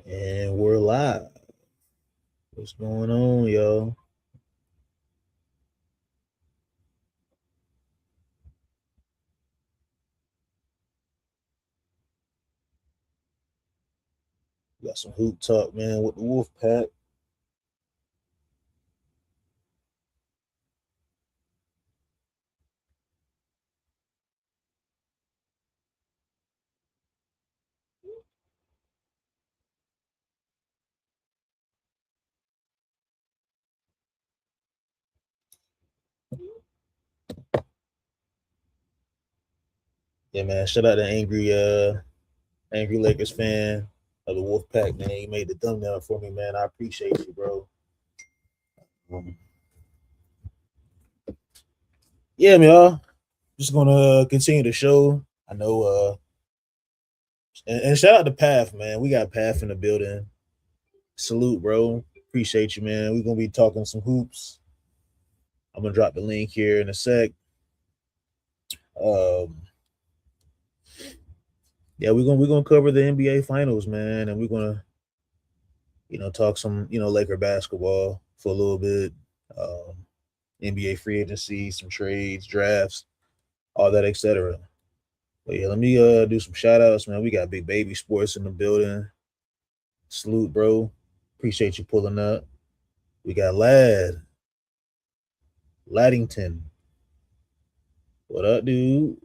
And we're live. What's going on, y'all? Got some hoop talk, man, with the WolfPac. Yeah, man. Shout out to angry Lakers fan of the WolfPac, man. He made the thumbnail for me, man. I appreciate you, bro. Um, yeah, man. Just gonna continue the show. I know. And shout out to Path, man. We got Path in the building. Salute, bro. Appreciate you, man. We're gonna be talking some hoops. I'm gonna drop the link here in a sec. Um, yeah, we're gonna cover the NBA finals, man, and we're gonna talk some Laker basketball for a little bit, um, NBA free agency, some trades, drafts, all that, etc. But yeah, let me do some shout outs, man. We got Big Baby Sports in the building. Salute, bro. Appreciate you pulling up. We got Laddington. What up, dude?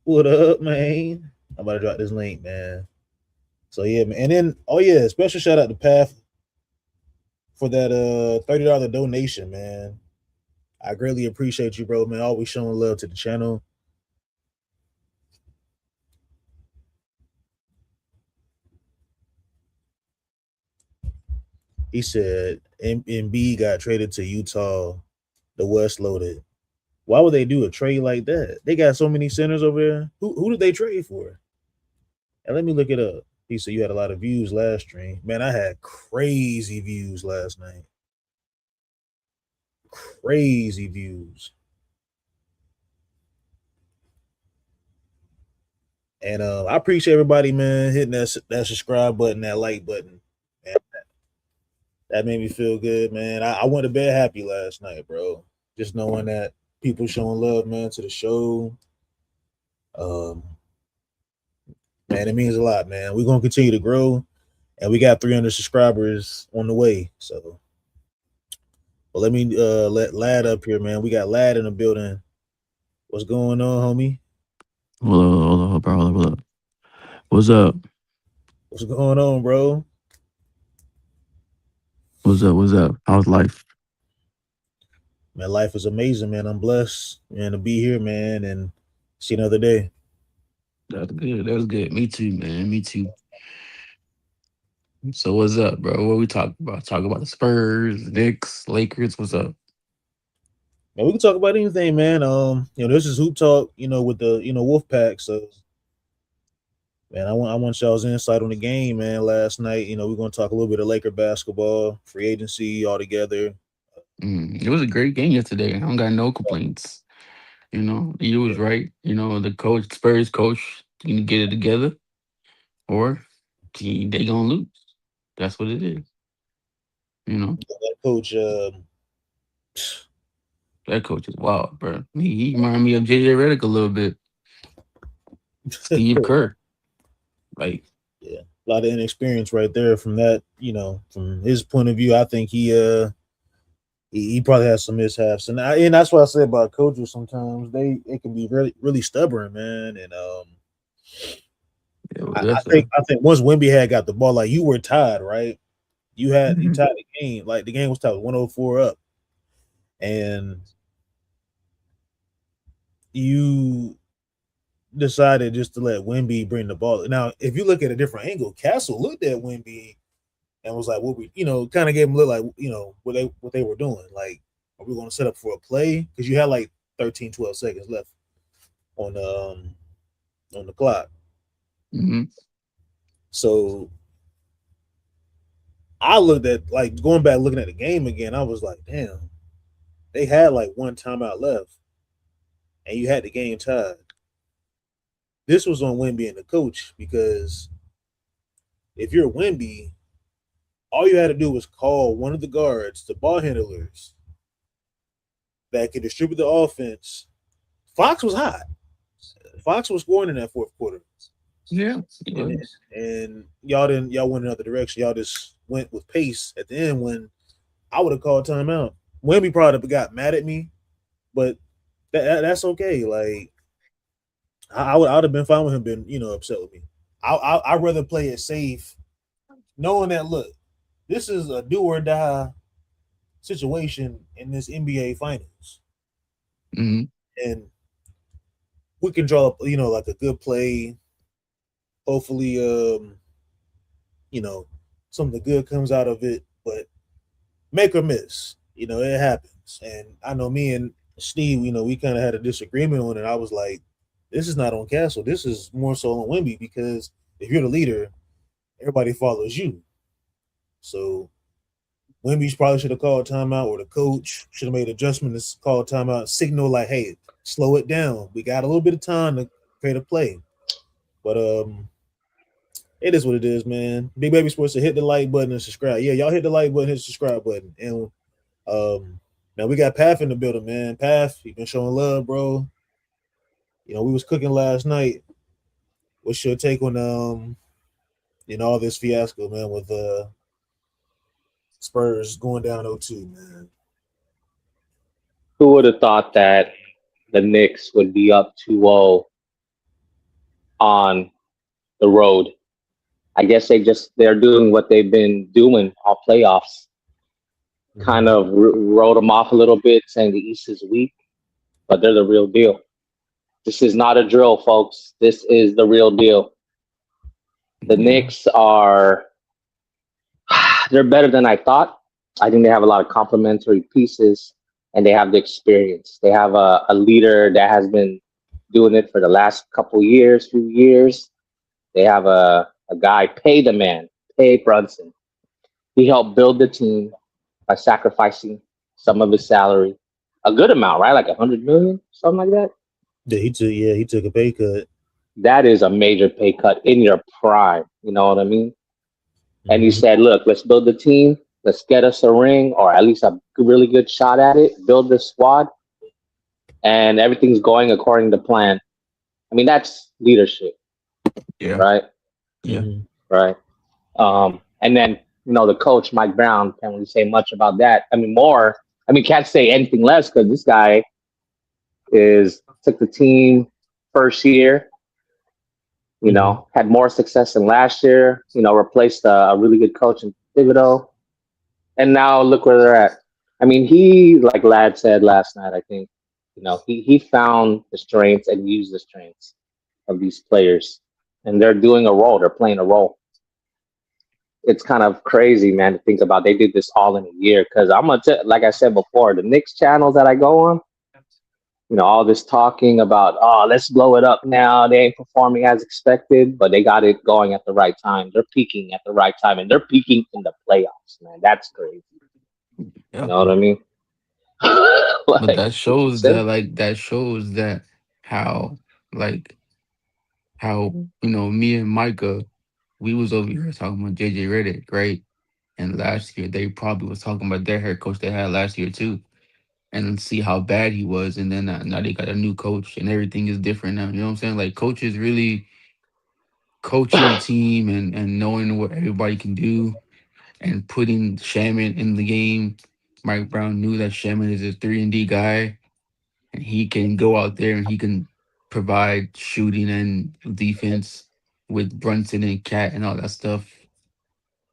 What up, man? I'm about to drop this link, man. So yeah, man. And then special shout out to Path for that $30 donation, man. I greatly appreciate you, bro, man. Always showing love to the channel. He said MB got traded to Utah. The West loaded. Why would they do a trade like that? They got so many centers over there. Who did they trade for? And let me look it up. He said you had a lot of views last stream. Man, I had crazy views last night. Crazy views. And I appreciate everybody, man, hitting that subscribe button, that like button. Man, that made me feel good, man. I went to bed happy last night, bro. Just knowing that people showing love, man, to the show. Um, man, it means a lot, man. We're gonna continue to grow, and we got 300 subscribers on the way. So, but let me let Lad up here, man. We got Lad in the building. What's going on, homie? Hold up, bro. Hold up. What's up? What's going on, bro? What's up? What's up? How's life? Man, life is amazing, man. I'm blessed, man, to be here, man, and see another day. That's good. That's good. Me too, man. Me too. So what's up, bro? What we talk about? Talk about the Spurs, Knicks, Lakers. What's up? Man, we can talk about anything, man. This is hoop talk, with the Wolf Pack. So, man, I want y'all's insight on the game, man. Last night, we're gonna talk a little bit of Laker basketball, free agency, all together. It was a great game yesterday. I don't got no complaints. You was Yeah, right. The coach, Spurs coach, can get it together, or they gonna lose. That's what it is. You know that coach. that coach is wild, bro. He reminded me of JJ Redick a little bit. Steve Kerr, like. Yeah, a lot of inexperience right there from that. From his point of view, I think he probably has some mishaps, and that's what I say about coaches. Sometimes it can be really really stubborn, man. And Yeah, well, I that's think I think once Wimby had got the ball, like you were tied, right? You Mhm. tied the game. Like the game was tied 104 up, and you decided just to let Wimby bring the ball. Now, if you look at a different angle, Castle looked at Wimby and was like, "What we, kind of gave him look like, what they were doing. Like, are we going to set up for a play? Because you had like 13, 12 seconds left on on the clock. Mhm. So I looked at like going back looking at the game again. I was like, damn, they had like one timeout left, and you had the game tied. this was on Wimby and the coach because if you're Wimby, all you had to do was call one of the guards, the ball handlers that could distribute the offense. Fox was hot. Fox was scoring in that fourth quarter, Yeah, it and was. y'all went another direction. Y'all just went with pace at the end when I would have called timeout. Wimby probably got mad at me, but that's okay. Like I would have been fine with him being upset with me. I'd rather play it safe, knowing that look, this is a do or die situation in this NBA finals, Hmm. and we can draw up like a good play. Hopefully, you know something good comes out of it, but make or miss, it happens. And I know me and Steve, we kind of had a disagreement on it. I was like, this is not on Castle. This is more so on Wimby because if you're the leader, everybody follows you. So Wimby probably should have called timeout, or the coach should have made adjustments to call timeout, signal like, hey, slow it down. We got a little bit of time to create a play. But it is what it is, man. Big Baby Sports to hit the like button and subscribe. Yeah, y'all hit the like button, hit the subscribe button. And now we got Path in the building, man. Path, you been showing love, bro. We was cooking last night. What's your take on all this fiasco, man, with Spurs going down 0-2, man? Who would have thought that the Knicks would be up 2-0 on the road? I guess they're doing what they've been doing all playoffs. Kind Mm-hmm. of wrote them off a little bit, saying the East is weak, but they're the real deal. This is not a drill, folks. This is the real deal. The Yeah. Knicks are they're better than I thought. I think they have a lot of complementary pieces, and they have the experience. They have a leader that has been doing it for the last few years. They have a guy, pay the man, pay Brunson. He helped build the team by sacrificing some of his salary, a good amount, right? Like 100 million, something like that. Yeah, he took a pay cut. That is a major pay cut in your prime. You know what I mean? And he Mm-hmm. said, "Look, let's build the team. Let's get us a ring or at least a really good shot at it. Build the squad, and everything's going according to plan." I mean, that's leadership, Yeah. right? Yeah. Mm-hmm. Right. And then the coach Mike Brown can't really say much about that. I mean, more. I mean, can't say anything less because this guy is took the team first year. Mm-hmm. Had more success than last year. Replaced a really good coach in Thibodeau, and now look where they're at. I mean, he, like Lad said last night, I think, he found the strengths and used the strengths of these players, and they're doing a role. They're playing a role. It's kind of crazy, man, to think about. They did this all in a year. Because like I said before, the Knicks channels that I go on, all this talking about, oh, let's blow it up now. They ain't performing as expected, but they got it going at the right time. They're peaking at the right time, and they're peaking in the playoffs, man. That's crazy. You Yeah. know what I mean? But Like that it's shows that, insane. like, that shows that how, like, how, me and Micah, we was over here talking about JJ Redick, right? And last year they probably was talking about their head coach they had last year too, and see how bad he was. And then now they got a new coach, and everything is different now. You know what I'm saying? Like, coaches really coaching the team and knowing what everybody can do and putting Shaman in the game. Mike Brown knew that Shaman is a 3-and-D guy, and he can go out there and he can provide shooting and defense with Brunson and Cat and all that stuff.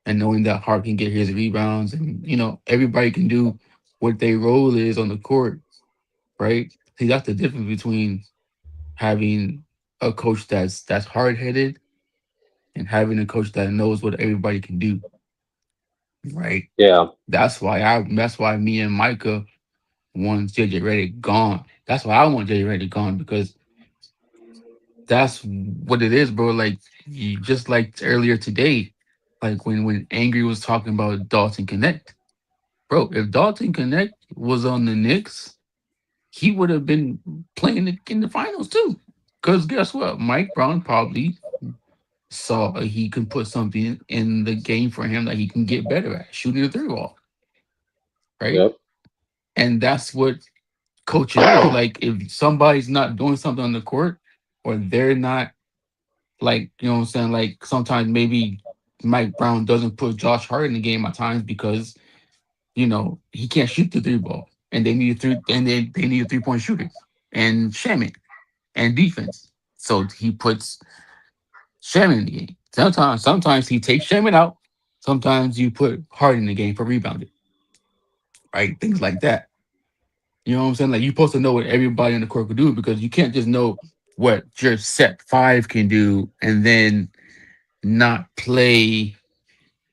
And knowing that Hart can get his rebounds, and everybody can do what their role is on the court, right? See, that's the difference between having a coach that's hard headed and having a coach that knows what everybody can do, right? Yeah, That's why me and Micah want JJ Redick gone. That's why I want JJ Redick gone, because that's what it is, bro. Like, you just like earlier today, like when Angry was talking about Dalton Connect, bro. If Dalton Connect was on the Knicks, he would have been playing in the finals too. Because guess what? Mike Brown probably saw he can put something in the game for him that he can get better at shooting the three ball, right? Yep. And that's what coaching is. Like if somebody's not doing something on the court or they're not like, you know what I'm saying, like sometimes maybe Mike Brown doesn't put Josh Hart in the game at times because, he can't shoot the three ball. And they need a 3-point shooter and Shaman and defense. So he puts Shaman in the game. Sometimes he takes Shaman out. Sometimes you put Hart in the game for rebounding, right? Things like that. You know what I'm saying? Like you're supposed to know what everybody on the court can do because you can't just know what your set five can do and then not play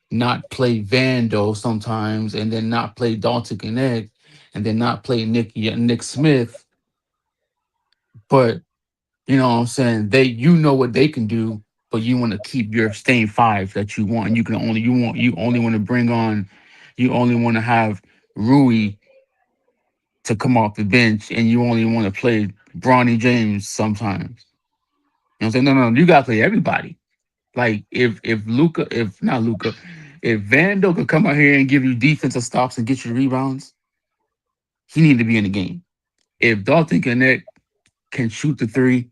not play Vando sometimes and then not play Dalton Connect and then not play Nick Smith. But you know what I'm saying? You know what they can do, but you want to keep your same five that you want. And you only want to bring on you only want to have Rui to come off the bench and you only want to play Bronny James sometimes. You know what I'm saying? No, you gotta play everybody. Like if not Luca, if Vando could come out here and give you defensive stops and get you rebounds, he need to be in the game. If Dalton Connect can shoot the three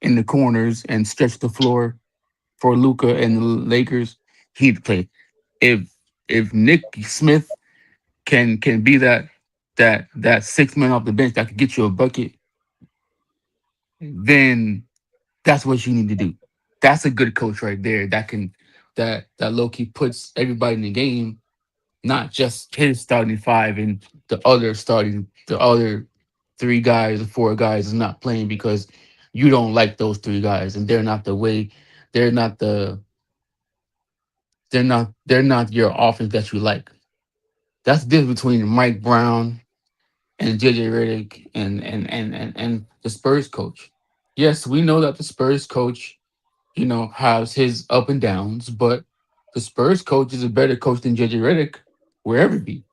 in the corners and stretch the floor for Luca and the Lakers, he'd play. If if Nick Smith can be that 6 man off the bench that could get you a bucket, then that's what you need to do. That's a good coach right there. That low key puts everybody in the game, not just his starting five and the other three guys or four guys is not playing because you don't like those three guys and they're not the they're not your offense that you like. That's the difference between Mike Brown and JJ Redick and the Spurs coach. Yes, we know that the Spurs coach, has his up and downs, but the Spurs coach is a better coach than JJ Redick, wherever it be.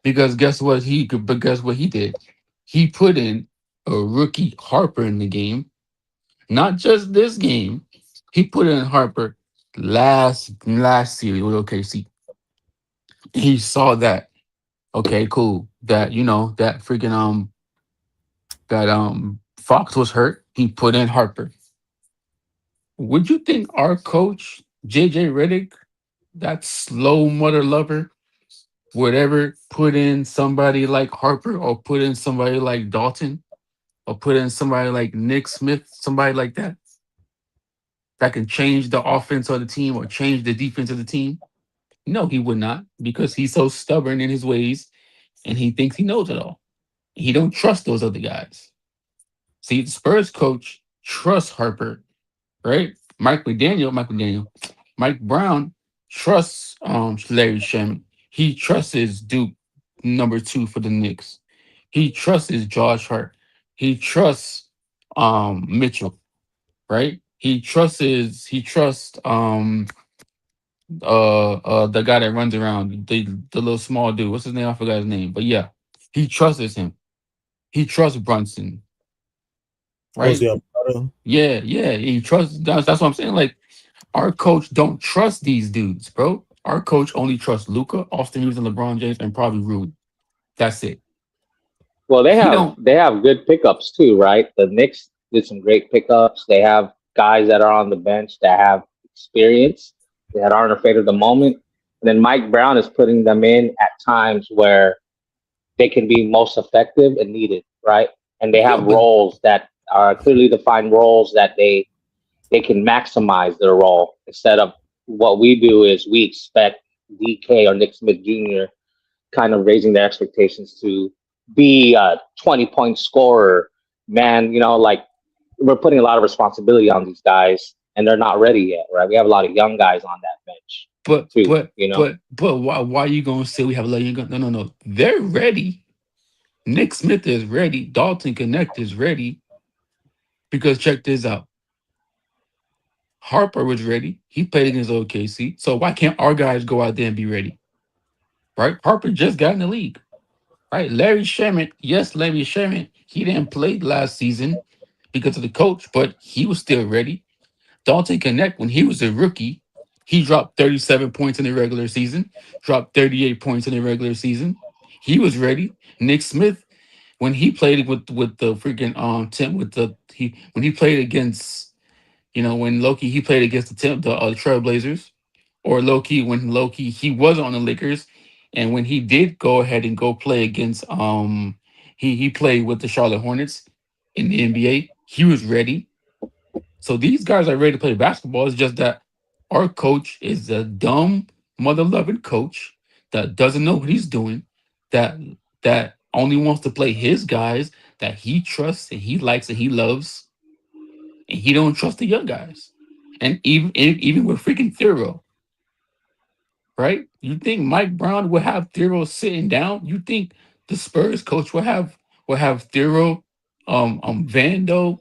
Because guess what he did? He put in a rookie Harper in the game, not just this game. He put in Harper last series with OKC. He saw that, okay, cool. That that freaking that Fox was hurt. He put in Harper. Would you think our coach JJ Redick, that slow mother lover, would ever put in somebody like Harper or put in somebody like Dalton or put in somebody like Nick Smith, somebody like that can change the offense of the team or change the defense of the team? No, he would not because he's so stubborn in his ways and he thinks he knows it all. He don't trust those other guys. See, the Spurs coach trusts Harper, right? Mike Brown trusts Larry Sherman. He trusts his Duke number two for the Knicks. He trusts his Josh Hart. He trusts Mitchell, right? He trusts the guy that runs around, the little small dude. What's his name? I forgot his name. But yeah, he trusts him. He trusts Brunson, right? Jose Alvarado. Yeah. He trusts that's what I'm saying. Like our coach don't trust these dudes, bro. Our coach only trusts Luca, Austin Reeves, and LeBron James, and probably Rui. That's it. Well, they He have don't. they have good pickups too, right? The Knicks did some great pickups. They have guys that are on the bench that have experience that aren't afraid of the moment. And then Mike Brown is putting them in at times where they can be most effective and needed, right? And they Yeah, have but roles that are clearly defined roles that they can maximize their role instead of what we do is we expect DK or Nick Smith Jr. kind of raising their expectations to be a 20-point scorer. Man, like we're putting a lot of responsibility on these guys and they're not ready yet, right? We have a lot of young guys on that bench but too, but why you gonna say we have a letting go? No. They're ready. Nick Smith is ready. Dalton Connect is ready because check this out. Harper was ready. He played against OKC. So why can't our guys go out there and be ready? Right? Harper just got in the league. Right? Larry Sherman, yes, Larry Sherman, he didn't play last season, because of the coach, but he was still ready. Dalton Connect, when he was a rookie, he dropped 37 points in the regular season, dropped 38 points in the regular season. He was ready. Nick Smith, when he played with the freaking Tim with the he when he played against, when Loki he played against the Trailblazers, or Loki when Loki he was on the Lakers, and when he did go ahead and go play against he played with the Charlotte Hornets in the NBA. He was ready. So these guys are ready to play basketball. It's just that our coach is a dumb, mother loving coach that doesn't know what he's doing, that only wants to play his guys that he trusts and he likes and he loves, and he don't trust the young guys. And even with freaking Thero, right? You think Mike Brown would have Thero sitting down? You think the Spurs coach will have Thero, Vando,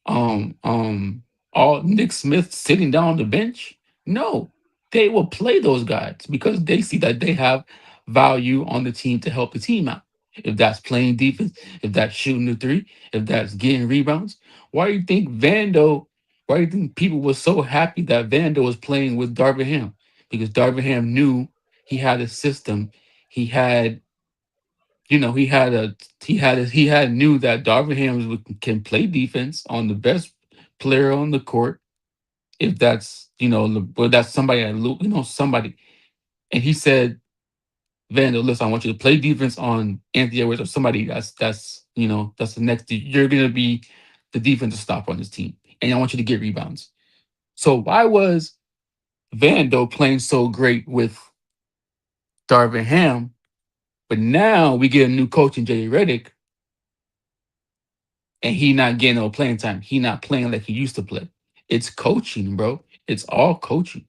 um um all Nick Smith sitting down on the bench? No, they will play those guys because they see that they have value on the team to help the team out. If that's playing defense, if that's shooting the three, if that's getting rebounds, why do you think Vando? Why do you think people were so happy that Vando was playing with Darvin Ham? Because Darvin Ham knew he had a system. He had he had he had knew that Darvin Ham can play defense on the best player on the court. If that's but that's somebody somebody, and he said, Vandal, listen, I want you to play defense on Anthony Edwards or somebody that's the next. You're gonna be the defensive stopper on this team, and I want you to get rebounds. So why was Vando playing so great with Darvin Ham, but now we get a new coach in J.D. Redick, and he not getting no playing time. He not playing like he used to play. It's coaching, bro. It's all coaching.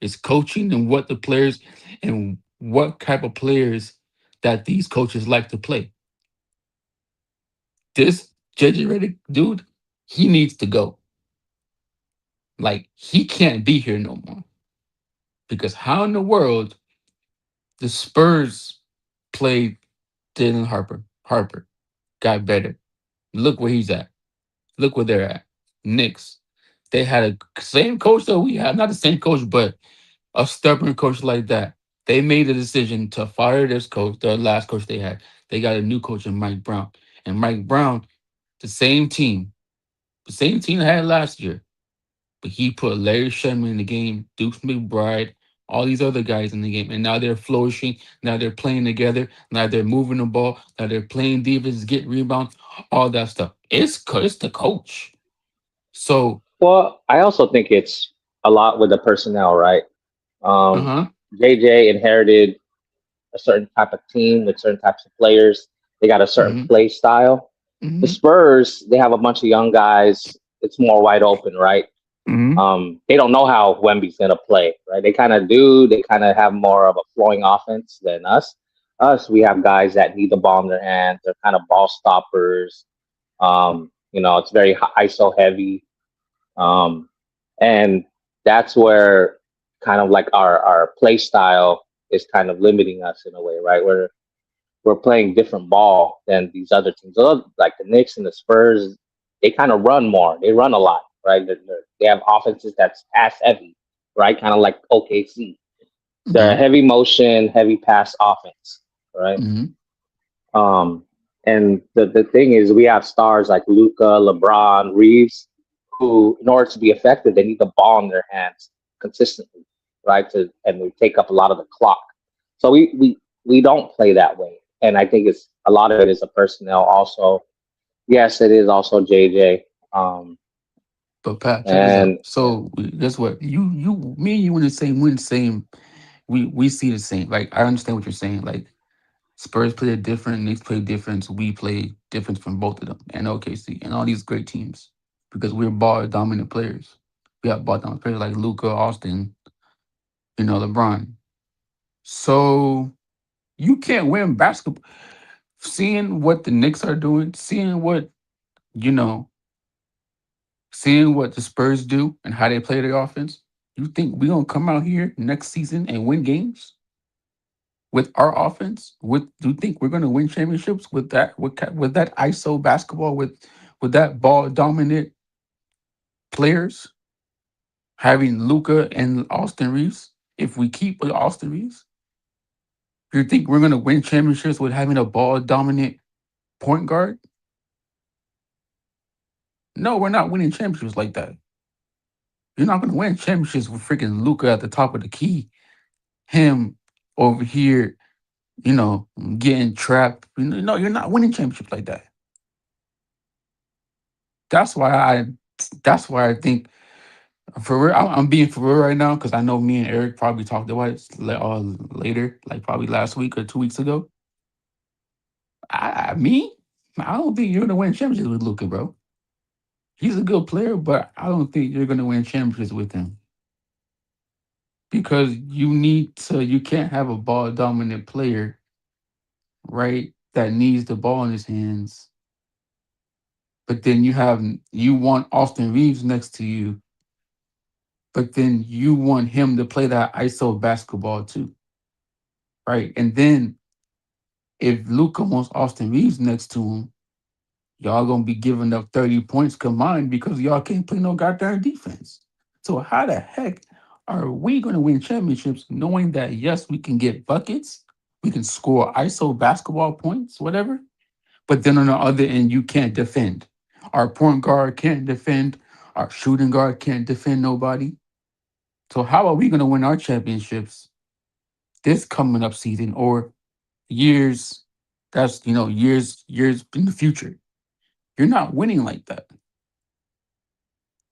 It's coaching and what the players and what type of players that these coaches like to play. This JJ Redick dude, he needs to go. Like he can't be here no more because how in the world the Spurs played Dylan Harper? Harper got better. Look where he's at. Look where they're at. Knicks. They had a same coach that we have, not the same coach, but a stubborn coach like that. They made a decision to fire this coach, the last coach they had. They got a new coach in Mike Brown. And Mike Brown, the same team they had last year. But he put Larry Sherman in the game, Dukes McBride, all these other guys in the game. And now they're flourishing. Now they're playing together. Now they're moving the ball. Now they're playing defense, get rebounds, all that stuff. It's the coach. So, Well, I also think it's a lot with the personnel, right? Um, uh-huh. JJ inherited a certain type of team with certain types of players. They got a certain Mm-hmm. play style. The Mm-hmm. Spurs, they have a bunch of young guys. It's more wide open, right? Mm-hmm. They don't know how Wemby's gonna play, right? They kind of do. They kind of have more of a flowing offense than us. Us, we have guys that need the ball in their hands. They're kind of ball stoppers. It's very ISO heavy, um, and that's where kind of like our play style is kind of limiting us in a way, right? We're playing different ball than these other teams. Like the Knicks and the Spurs, they kind of run more. They run a lot, right? They have offenses that's pass heavy, right? Kind of like OKC. They're a Mm-hmm. heavy motion, heavy pass offense, right? Mm-hmm. Um, and the thing is, we have stars like Luca, LeBron, Reeves, who, in order to be effective, they need the ball in their hands consistently, right? And we take up a lot of the clock. So we don't play that way, and I think it's a lot of it is the personnel. Also, yes, it is also JJ. But Pat, check this out. And So guess what? Me and you in the same. We in the same. We see the same. Like I understand what you're saying. Like Spurs play different, Knicks play different. We play different from both of them, and OKC, and all these great teams because we're ball dominant players. We have ball dominant players like Luca, Austin, LeBron. So you can't win basketball. Seeing what the Knicks are doing, you know, seeing what the Spurs do and how they play their offense, you think we gonna come out here next season and win games with our offense? Do you think we're gonna win championships with that? With that ISO basketball with that ball dominant players having Luca and Austin Reeves, if we keep with Austin Reeves, you think we're gonna win championships with having a ball dominant point guard? No, we're not winning championships like that. You're not gonna win championships with freaking Luca at the top of the key. Him over here, you know, getting trapped. No, you're not winning championships like that. That's why I. That's why I think for real. I'm being for real right now because I know me and Eric probably talked about it later, like probably last week or 2 weeks ago. Me, I don't think you're gonna win championships with Luca, bro. He's a good player, but I don't think you're gonna win championships with him because you need to. You can't have a ball dominant player, right? That needs the ball in his hands, but then you want Austin Reeves next to you, but then you want him to play that ISO basketball too, right? And then if Luca wants Austin Reeves next to him, y'all gonna be giving up 30 points combined because y'all can't play no goddamn defense. So how the heck are we gonna win championships knowing that yes, we can get buckets, we can score ISO basketball points, whatever, but then on the other end, you can't defend. Our point guard can't defend, our shooting guard can't defend nobody. So how are we gonna win our championships this coming up season or years that's years in the future? You're not winning like that.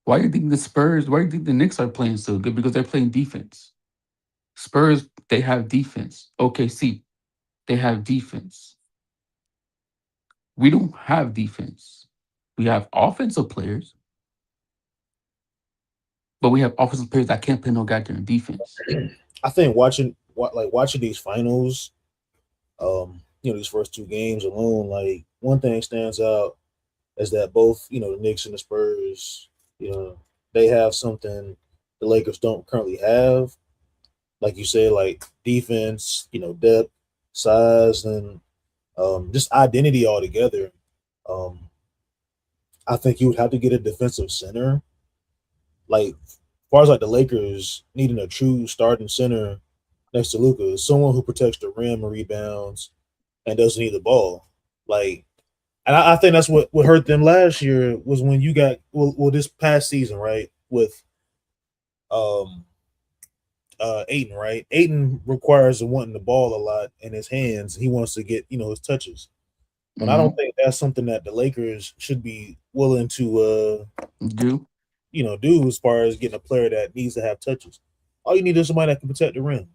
Why do you think the Knicks are playing so good? Because they're playing defense. Spurs, they have defense. OKC, they have defense. We don't have defense. We have offensive players, but we have offensive players that can't play no goddamn defense. I think watching these finals, these first two games alone, like one thing stands out is that both, the Knicks and the Spurs, they have something the Lakers don't currently have. Like you say, like defense, depth, size, and just identity altogether. Um, I think you would have to get a defensive center. Like, as far as like the Lakers needing a true starting center next to Luca, someone who protects the rim and rebounds and doesn't need the ball. Like, and I think that's what hurt them last year was when you got this past season, right? With um Aiton, right? Aiton requires wanting the ball a lot in his hands. He wants to get, his touches. But I Hmm. don't think that's something that the Lakers should be willing to Do do as far as getting a player that needs to have touches. All you need is somebody that can protect the rim.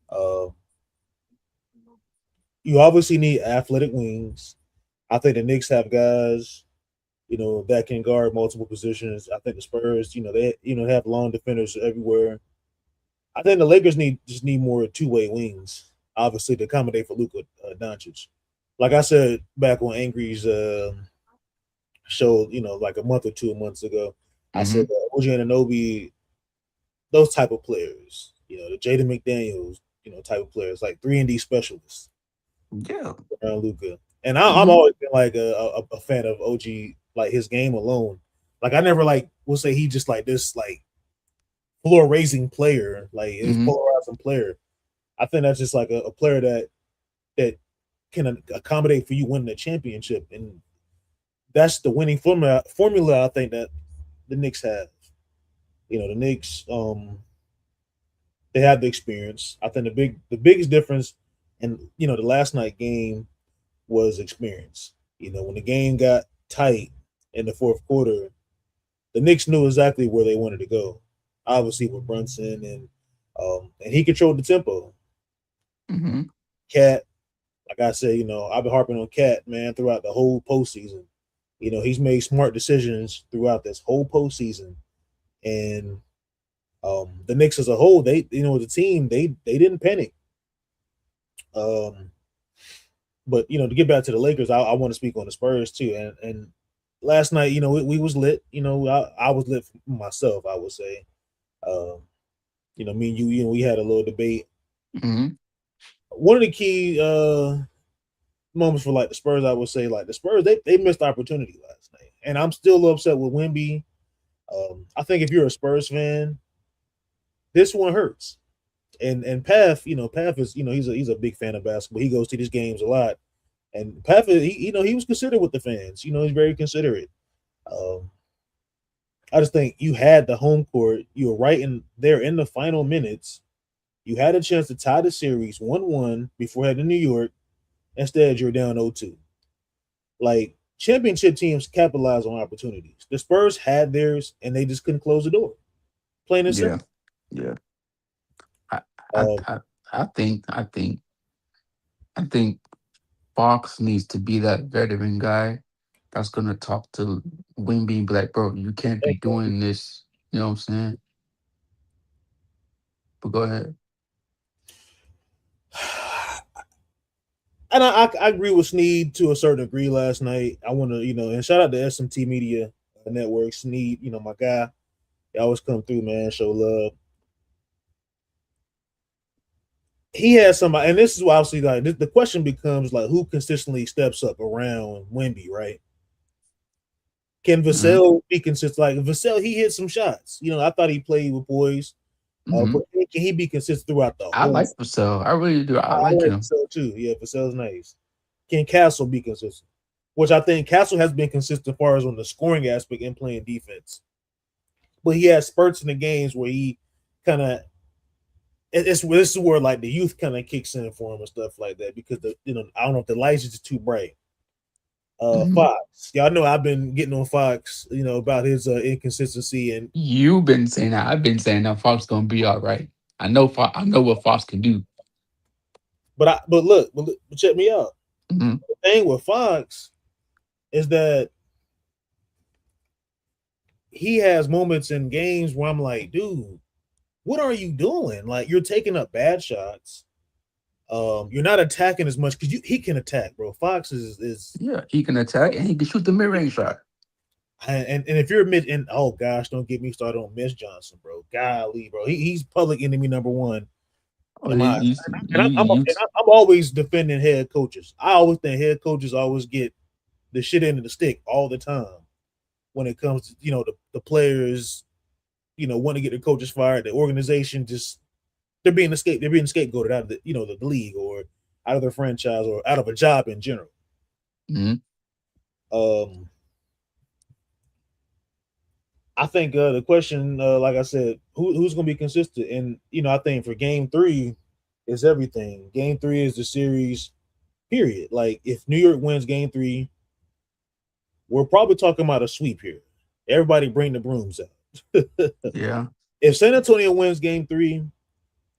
Uh, you obviously need athletic wings. I think the Knicks have guys, that can guard multiple positions. I think the Spurs, they have long defenders everywhere. I think the Lakers need more two-way wings, obviously, to accommodate for Luka Doncic. Like I said back on Angry's show, like a month or 2 months ago, I said hmm that OG Anunoby, those type of players, the Jaden McDaniels, type of players, like 3-and-D specialists yeah. around Luka. And I'm hmm always been like a fan of OG, like his game alone. Like I never like will say he just like this like floor raising player, like his hmm polarizing player. I think that's just like a player that can accommodate for you winning a championship, and that's the winning formula. I think that the Knicks have. The Knicks, they have the experience. I think the biggest difference, in the last night game was experience. When the game got tight in the fourth quarter, the Knicks knew exactly where they wanted to go. Obviously with Brunson and he controlled the tempo. hmm Cat, like I said, I've been harping on Cat, man, throughout the whole postseason. He's made smart decisions throughout this whole postseason. And the Knicks as a whole, they, the team, they didn't panic. Um, but to get back to the Lakers, I want to speak on the Spurs too. And last night, we was lit. I was lit for myself. I would say, um, me and you, we had a little debate. hmm One of the key moments for like the Spurs, I would say, like the Spurs, they missed opportunity last night. and I'm still upset with Wemby. I think if you're a Spurs fan, this one hurts. And Path, Path is he's a big fan of basketball. He goes to these games a lot, and Path, he was considerate with the fans. He's very considerate. Um, I just think you had the home court. You were right in there in the final minutes. You had a chance to tie the series 1-1 before heading to New York. Instead, you're down 0-2. Like championship teams capitalize on opportunities. The Spurs had theirs, and they just couldn't close the door. Plain and Yeah, simple. yeah. I, I, Uh, I, I think Fox needs to be that veteran guy that's gonna talk to Wimby and be like, bro, you can't be doing this. You know what I'm saying? But go ahead. and I agree with Sneed to a certain degree last night. I want to, and shout out to SMT Media Network. Sneed, my guy. They always come through, man, show love. He has somebody, and this is why obviously like the question becomes like who consistently steps up around Wemby, right? Can Hmm. Vassell be consistent? Like Vassell, he hit some shots. I thought he played with poise. Hmm. But can he be consistent throughout the I whole? like Vassell. I really do. I I like like him. Vassell too. Yeah, Vassell's nice. Can Castle be consistent? Which I think Castle has been consistent as far as on the scoring aspect and playing defense. But he has spurts in the games where he kind of this is where like the youth kind of kicks in for him and stuff like that because I don't know if the lights are just too bright. Hmm. Fox, y'all know I've been getting on Fox, about his inconsistency and You've been saying that. I've been saying that Fox gonna be all right. I know. I know what Fox can do. but check me out. Hmm. The thing with Fox is that he has moments in games where I'm like, dude, what are you doing? Like you're taking up bad shots. You're not attacking as much because he can attack, bro. Fox is Yeah, he can attack and he can shoot the mid range shot. and if you're mid and oh gosh, don't get me started on Miss Johnson, bro. Golly, bro, he's public enemy number one Oh, in my. And I'm always defending head coaches. I always think head coaches always get the shit end of the stick all the time when it comes to the players want to get their coaches fired. The organization just they're being scapegoated out of the league or out of their franchise or out of a job in general. hmm Um, I think the question, like I said, who's going to be consistent? And I think for Game 3 is everything. Game 3 is the series. Period. Like if New York wins Game 3, we're probably talking about a sweep here. Everybody bring the brooms out. Yeah, If San Antonio wins Game 3,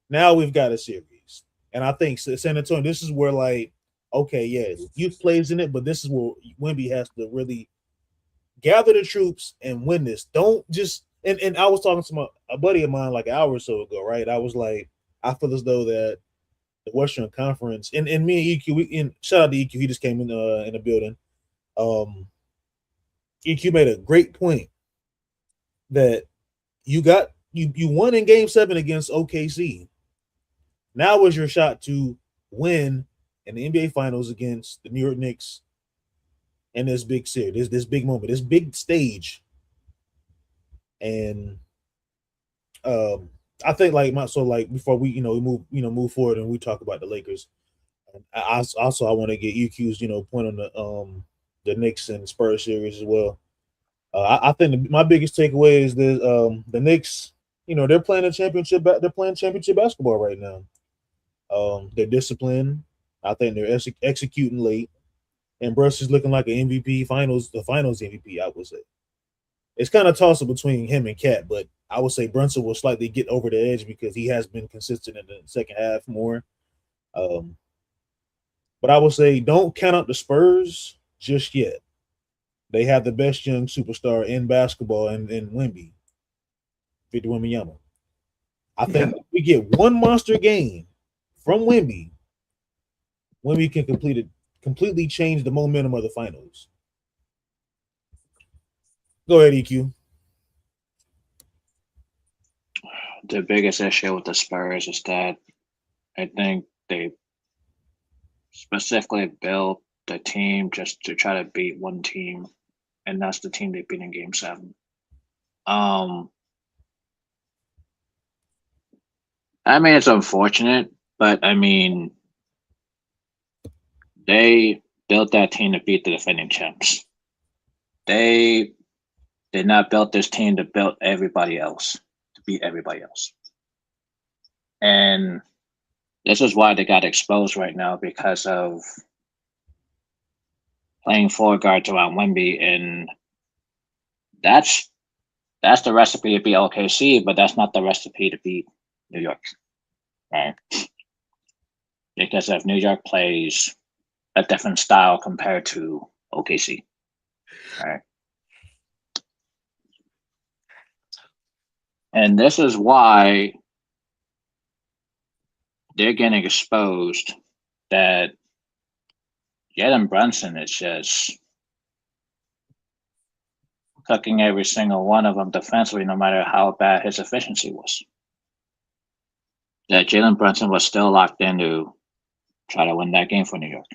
now we've got a series. And I think San Antonio, this is where like, okay, yeah, youth plays in it, but this is where Wemby has to really gather the troops and win this. Don't just and I was talking to a buddy of mine like an hour or so ago, right? I was like, I feel as though that the Western Conference and me and EQ, shout out to EQ, he just came in the building. EQ made a great point that you won in Game 7 against OKC. Now was your shot to win in the NBA Finals against the New York Knicks in this big series, this big moment, this big stage. And I think like before we move forward and we talk about the Lakers. I want to get UQ's point on the Knicks and Spurs series as well. I think my biggest takeaway is the Knicks. They're playing a championship. They're playing championship basketball right now. They're disciplined. I think they're executing late, and Bruce is looking like an MVP the finals MVP. I would say it's kind of toss up between him and Cat, but I would say Brunson will slightly get over the edge because he has been consistent in the second half more. Um, but I would say don't count out the Spurs just yet. They have the best young superstar in basketball in Wemby, Victor Wembanyama. I yeah, think if we get one monster game from Wemby, Wemby can completely change the momentum of the finals. Go ahead, EQ. The biggest issue with the Spurs is that I think they specifically built the team just to try to beat one team. and that's the team they beat in Game 7. I mean, it's unfortunate, but I mean, they built that team to beat the defending champs. They did not build this team to beat everybody else, And this is why they got exposed right now, because of playing four guards around Wemby, and that's the recipe to beat OKC, but that's not the recipe to beat New York, right? Because if New York plays a different style compared to OKC, right? And this is why they're getting exposed, that Jalen Brunson is just cooking every single one of them defensively, no matter how bad his efficiency was. That Jalen Brunson was still locked in to try to win that game for New York,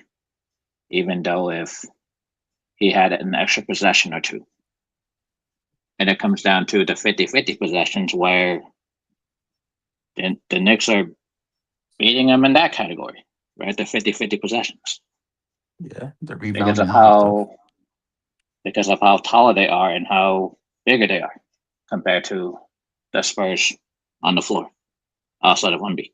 even though if he had an extra possession or two. And it comes down to the 50-50 possessions where the Knicks are beating them in that category, right? The 50-50 possessions. Yeah, the Because rebounding of how taller they are and how bigger they are compared to the Spurs on the floor outside of Wemby.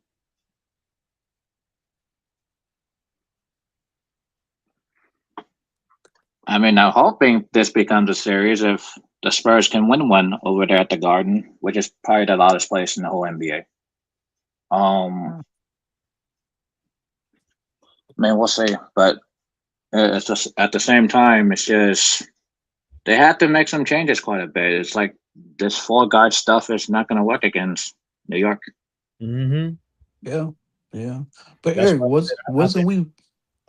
I mean, I'm hoping this becomes a series if the Spurs can win one over there at the Garden, which is probably the loudest place in the whole NBA. I mean, we'll see, but it's just at the same time, it's just they have to make some changes quite a bit. It's like this four guard stuff is not going to work against New York. Mm-hmm. Yeah. But That's Eric, why I wasn't think. we?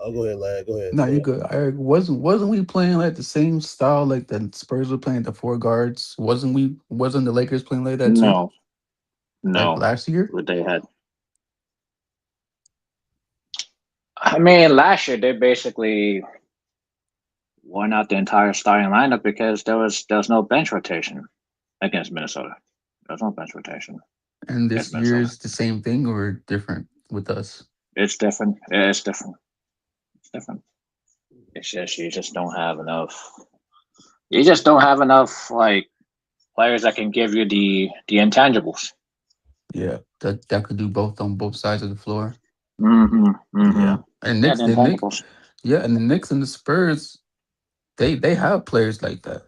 Oh, go ahead, lad. Go ahead. No, Go you ahead. good. Eric, wasn't we playing like the same style like the Spurs were playing the four guards? Wasn't we? Wasn't the Lakers playing like that too? No, Like no, last year? what they had. I mean, last year they basically won out the entire starting lineup because there was no bench rotation against Minnesota. There was no bench rotation And against this year Minnesota. is the same thing or different with us? It's different. It's different. It's different. It's just you just don't have enough. You just don't have enough like players that can give you the intangibles. Yeah, that could do both on both sides of the floor. Mm-hmm. Mm-hmm. Yeah, and Yeah, the intangibles. The Knicks and the Spurs, they have players like that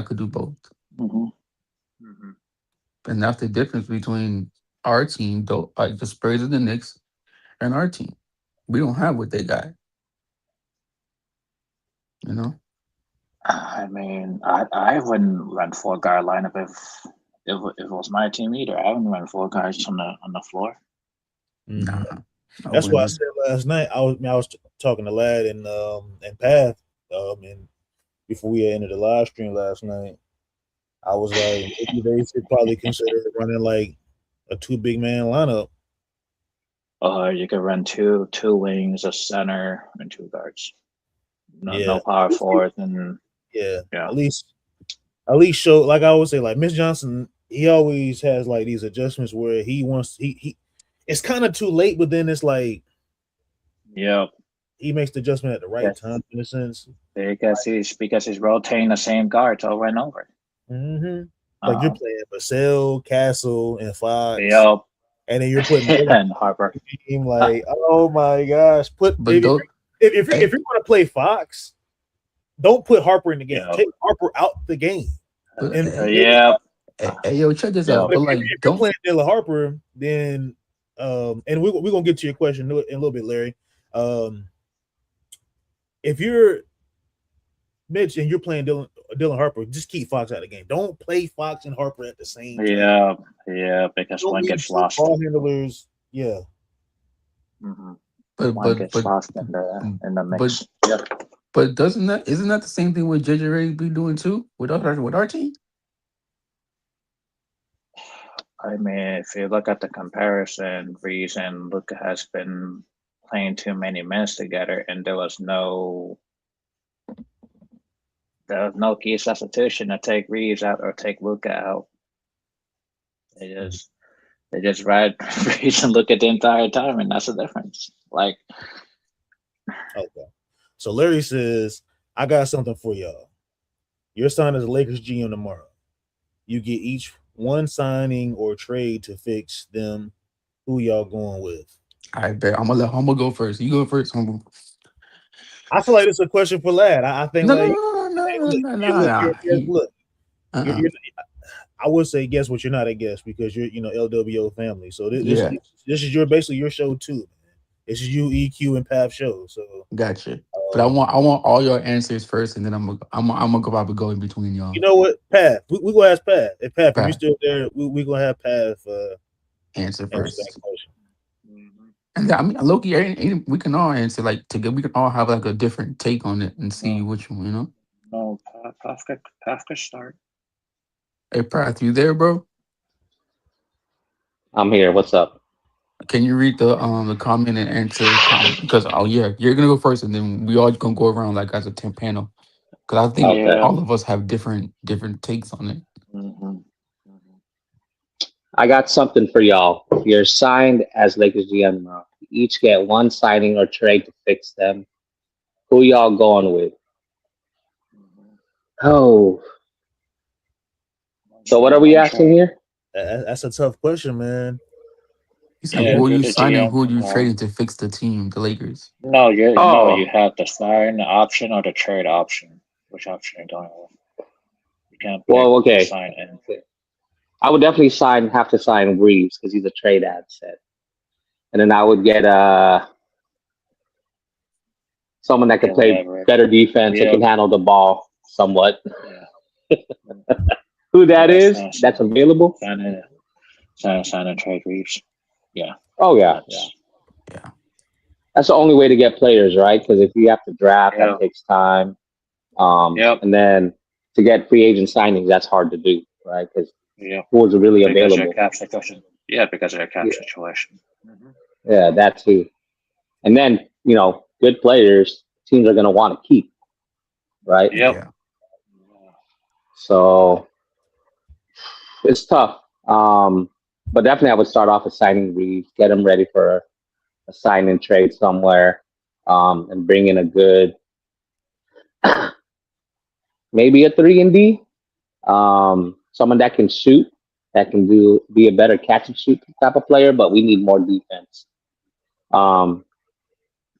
could do both. Mm-hmm. Mm-hmm. And that's the difference between our team, though, like the Spurs and the Knicks, and our team. We don't have what they got. You know? I mean, I wouldn't run four guard lineup if it was my team either. I wouldn't run four guys on the floor. Mm-hmm. Nah, I That's why I wouldn't. said last night. I was talking to Lad and Path, and before we ended the live stream last night, I was like, maybe they should probably consider running like a two big man lineup. Or you could run two wings, a center, and two guards. Yeah, No power forward, and yeah. yeah. At least show, like I always say, like Miss Johnson. He always has like these adjustments where he wants he. It's kind of too late, but then it's like Yep. he makes the adjustment at the right Yes. time in a sense. Because he's rotating the same guards over and over. Mm-hmm. Like you're playing Basile, Castle, and Fox. Yep. And then you're putting and Harper. Team like, oh my gosh! But If you're going to play Fox, don't put Harper in the game. Yep. Take Harper out the game. Yep. Hey, yo, check this out. But But like, if you're playing Dylan Harper, then and we're gonna get to your question in a little bit, Larry. If you're Mitch and you're playing Dylan Harper, just keep Fox out of the game. Don't play Fox and Harper at the same time. Yeah, because Don't one need gets two lost. ball handlers. Yeah. Mm-hmm. One but gets lost in the mix. But isn't that the same thing what JJ Ray be doing too with our team? I mean, if you look at the comparison, Reese and Luca has been playing too many minutes together, and there was no There was no key substitution to take Reeves out or take Luca out. They Mhm. just they just ride Reeves and look at the entire time, and that's the difference. Like, Okay. So Larry says, I got something for y'all. You're signed as a Lakers GM tomorrow. You get each one signing or trade to fix them. Who y'all going with? I bet I'm gonna go first. You go first. I feel like it's a question for Lad. I think No, no, like, no, no, hey, no, look, no, you no, look, no. look, Uh-uh. you're I would say guess, but you're not a guest because you're LWO family. So Yeah, this is your basically your show too. Man. This is you, EQ, and Pav show. So gotcha. But um, I want all your answers first, and then I'm gonna probably go in between you y'all. know what, Pav? We gonna ask Pav. If Pav, if you're Pat, still there, we gonna have Pav answer answer that first. question. mhm. And I mean, Loki, we can all answer like together. We can all have like a different take on it and see No, which one. You know. no, Kafka start. Hey, Prath, you there, bro? I'm here. What's up? Can you read the comment and answer comment? Because oh yeah, you're gonna go first, and then we all gonna go around like as a 10 panel. Because I think Okay. Yeah. all of us have different takes on it. Mm-hmm. I got something for y'all. You're signed as Lakers GM tomorrow. You each get one signing or trade to fix them. Who y'all going with? Oh, so what are we One asking trade. here? That's a tough question, man. He said, Yeah, "Who And are you're you the signing? GM Who are you tomorrow. trading to fix the team, the Lakers?" No, you Oh, have the sign option or the trade option. Which option are you going with? You can't pick well, the okay. sign in. I would definitely have to sign Reeves because he's a trade asset, and then I would get someone that can Get play whatever. better defense and can Yep. handle the ball somewhat. Yeah. Who that Yeah. is? That's available? Sign and trade Reeves. Yeah. Oh yeah, yeah. That's. Yeah, That's the only way to get players, right? Because if you have to draft, that Yeah. takes time. Yep. And then to get free agent signings, that's hard to do, right? Because Yep. who is really Because of your available? cap situation. Yeah, because of your cap Yeah, situation. Hmm. yeah, that too. And then good players teams are going to want to keep, right? Yep. yeah. So it's tough. But definitely, I would start off with signing Reeves, get him ready for a sign and trade somewhere, and bring in a good, maybe a 3 and D, someone that can shoot, that can be a better catch and shoot type of player. But we need more defense. Um,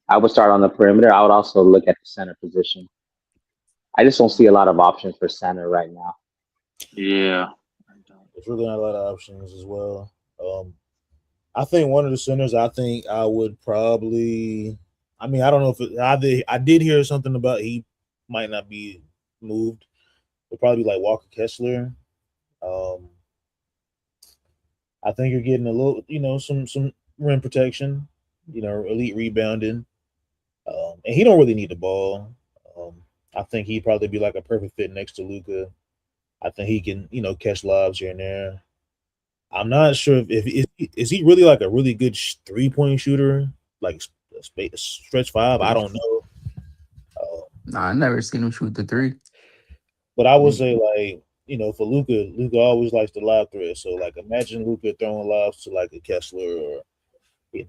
I would start on the perimeter. I would also look at the center position. I just don't see a lot of options for center right now. Yeah. there's really not a lot of options as well. I think one of the centers. I think I would probably. I mean, I don't know if I did hear something about he might not be moved. It'll probably be like Walker Kessler. Um, I think you're getting a little, some rim protection. Elite rebounding. And he don't really need the ball. Um, I think he'd probably be like a perfect fit next to Luca. I think he can, catch lobs here and there. I'm not sure if is he really like a really good 3 point shooter, like stretch five. I don't know, Nah, I never seen him shoot the three. but I would Mm, say like for Luca always likes the lob threat. So like imagine Luca throwing lobs to like a Kessler or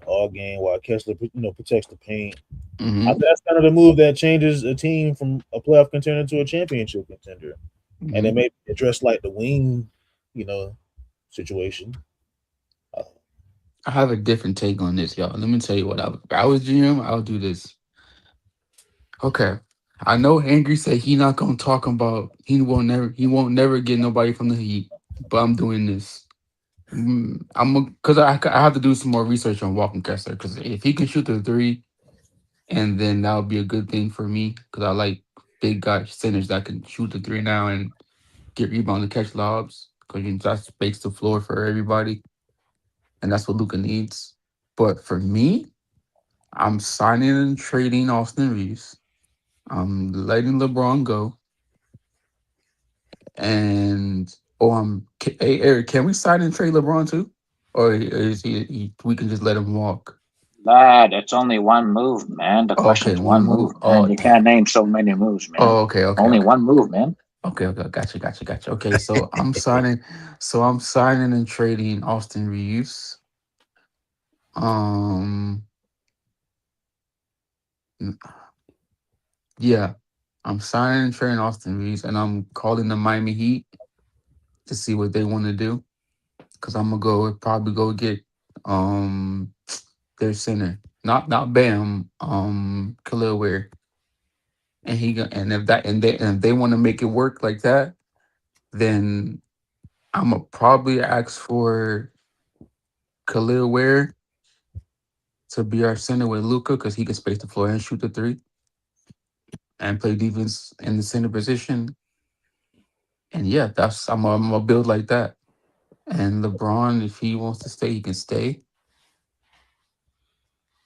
all game while Kessler protects the paint. I think Mm-hmm. that's kind of the move that changes a team from a playoff contender to a championship contender, and Mm-hmm. then maybe address like the wing, you know, situation. Uh, I have a different take on this, y'all. Let me tell you what I was GM. I'll do this. Okay. I know Angry said he not gonna talk about he won't never get nobody from the Heat, but I'm doing this. Because I have to do some more research on Walton Kessler because if he can shoot the three, and then that would be a good thing for me because I like big guy centers that can shoot the three now and get rebound and catch lobs because that makes the floor for everybody, and that's what Luca needs. But for me, I'm signing and trading Austin Reeves. I'm letting LeBron go, and hey Eric, can we sign and trade LeBron too, or is we can just let him walk? Lad, it's only one move, man. The Oh, okay, question's one one move. move, man. Oh, You damn. can't name so many moves, man. Oh, okay. Only one move, man. Okay. Gotcha. Okay, so I'm signing. So I'm signing and trading Austin Reeves. Um, n- yeah, I'm signing and trading Austin Reeves, and I'm calling the Miami Heat to see what they want to do. Cause I'm gonna probably go get um their center, not Bam, Khalil Ware, and and if they want to make it work like that, then I'm gonna probably ask for Khalil Ware to be our center with Luca because he can space the floor and shoot the three and play defense in the center position. And yeah, I'm gonna build like that. And LeBron, if he wants to stay, he can stay.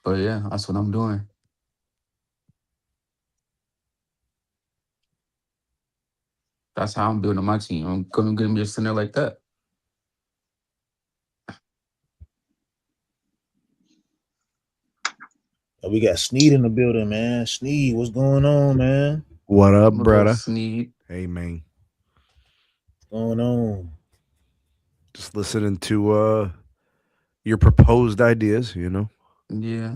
But yeah, that's what I'm doing. That's how I'm building my team. I'm gonna give me a center like that. We got Sneed in the building, man. Sneed, what's going on, man? What up, What up, brother? Sneed? Hey, man. What's going on? Just listening to your proposed ideas, you know. Yeah.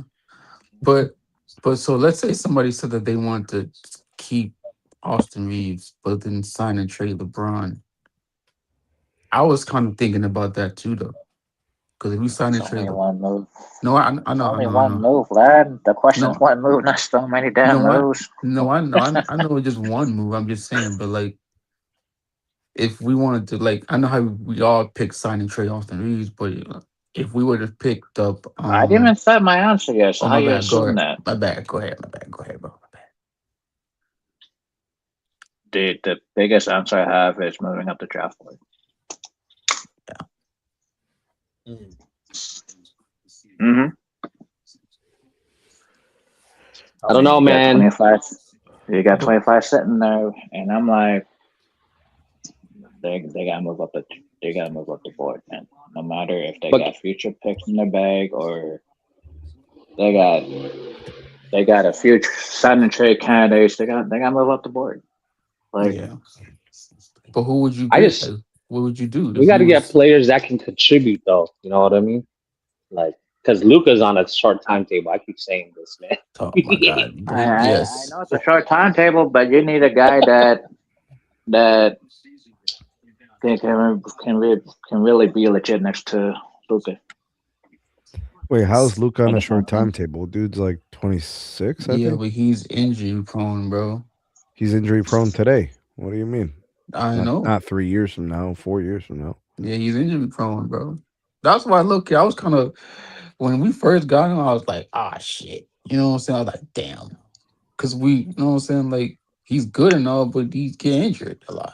But so let's say somebody said that they want to keep Austin Reeves, but then sign and trade LeBron. I was kind of thinking about that too, though. Because if we sign It's and trade only LeBron, one move. no, It's only one move, lad. The question's no, one move, not so many damn no, moves. I know it's just one move. I'm just saying, but like, if we wanted to, like, I know how we all pick sign and trade Austin Reeves, but if we would have picked up, I didn't even say my answer yet, so oh how my you bad, go assume ahead, that? my bad, go ahead, go ahead, bro, my bad. The biggest answer I have is moving up the draft board. Mm. Mm-hmm. I don't know, You got man. 25. You got But 25 sitting there, and I'm like, they gotta move up the board, man. No matter if they But got future picks in their bag or they got a future sign and trade candidates, they gotta move up the board. Like yeah, but who would you I get? Like, just what would you do we if got to you get was? players that can contribute, though. You know what I mean? Like, because Luca's on a short timetable. I keep saying this, man. Oh my God, I yes. know it's a short timetable, but you need a guy that can really be legit next to Luca. Wait, how's Luke on Like a it's not short timetable? Dude's like 26, I Yeah, think. but he's injury prone, bro. He's injury prone today. What do you mean? I Not know. not 3 years from now, 4 years from now. Yeah, he's injury prone, bro. That's why I was kind of when we first got him, I was like, ah, shit. You know what I'm saying? I was like, damn, because you know what I'm saying? Like he's good and all, but he get injured a lot.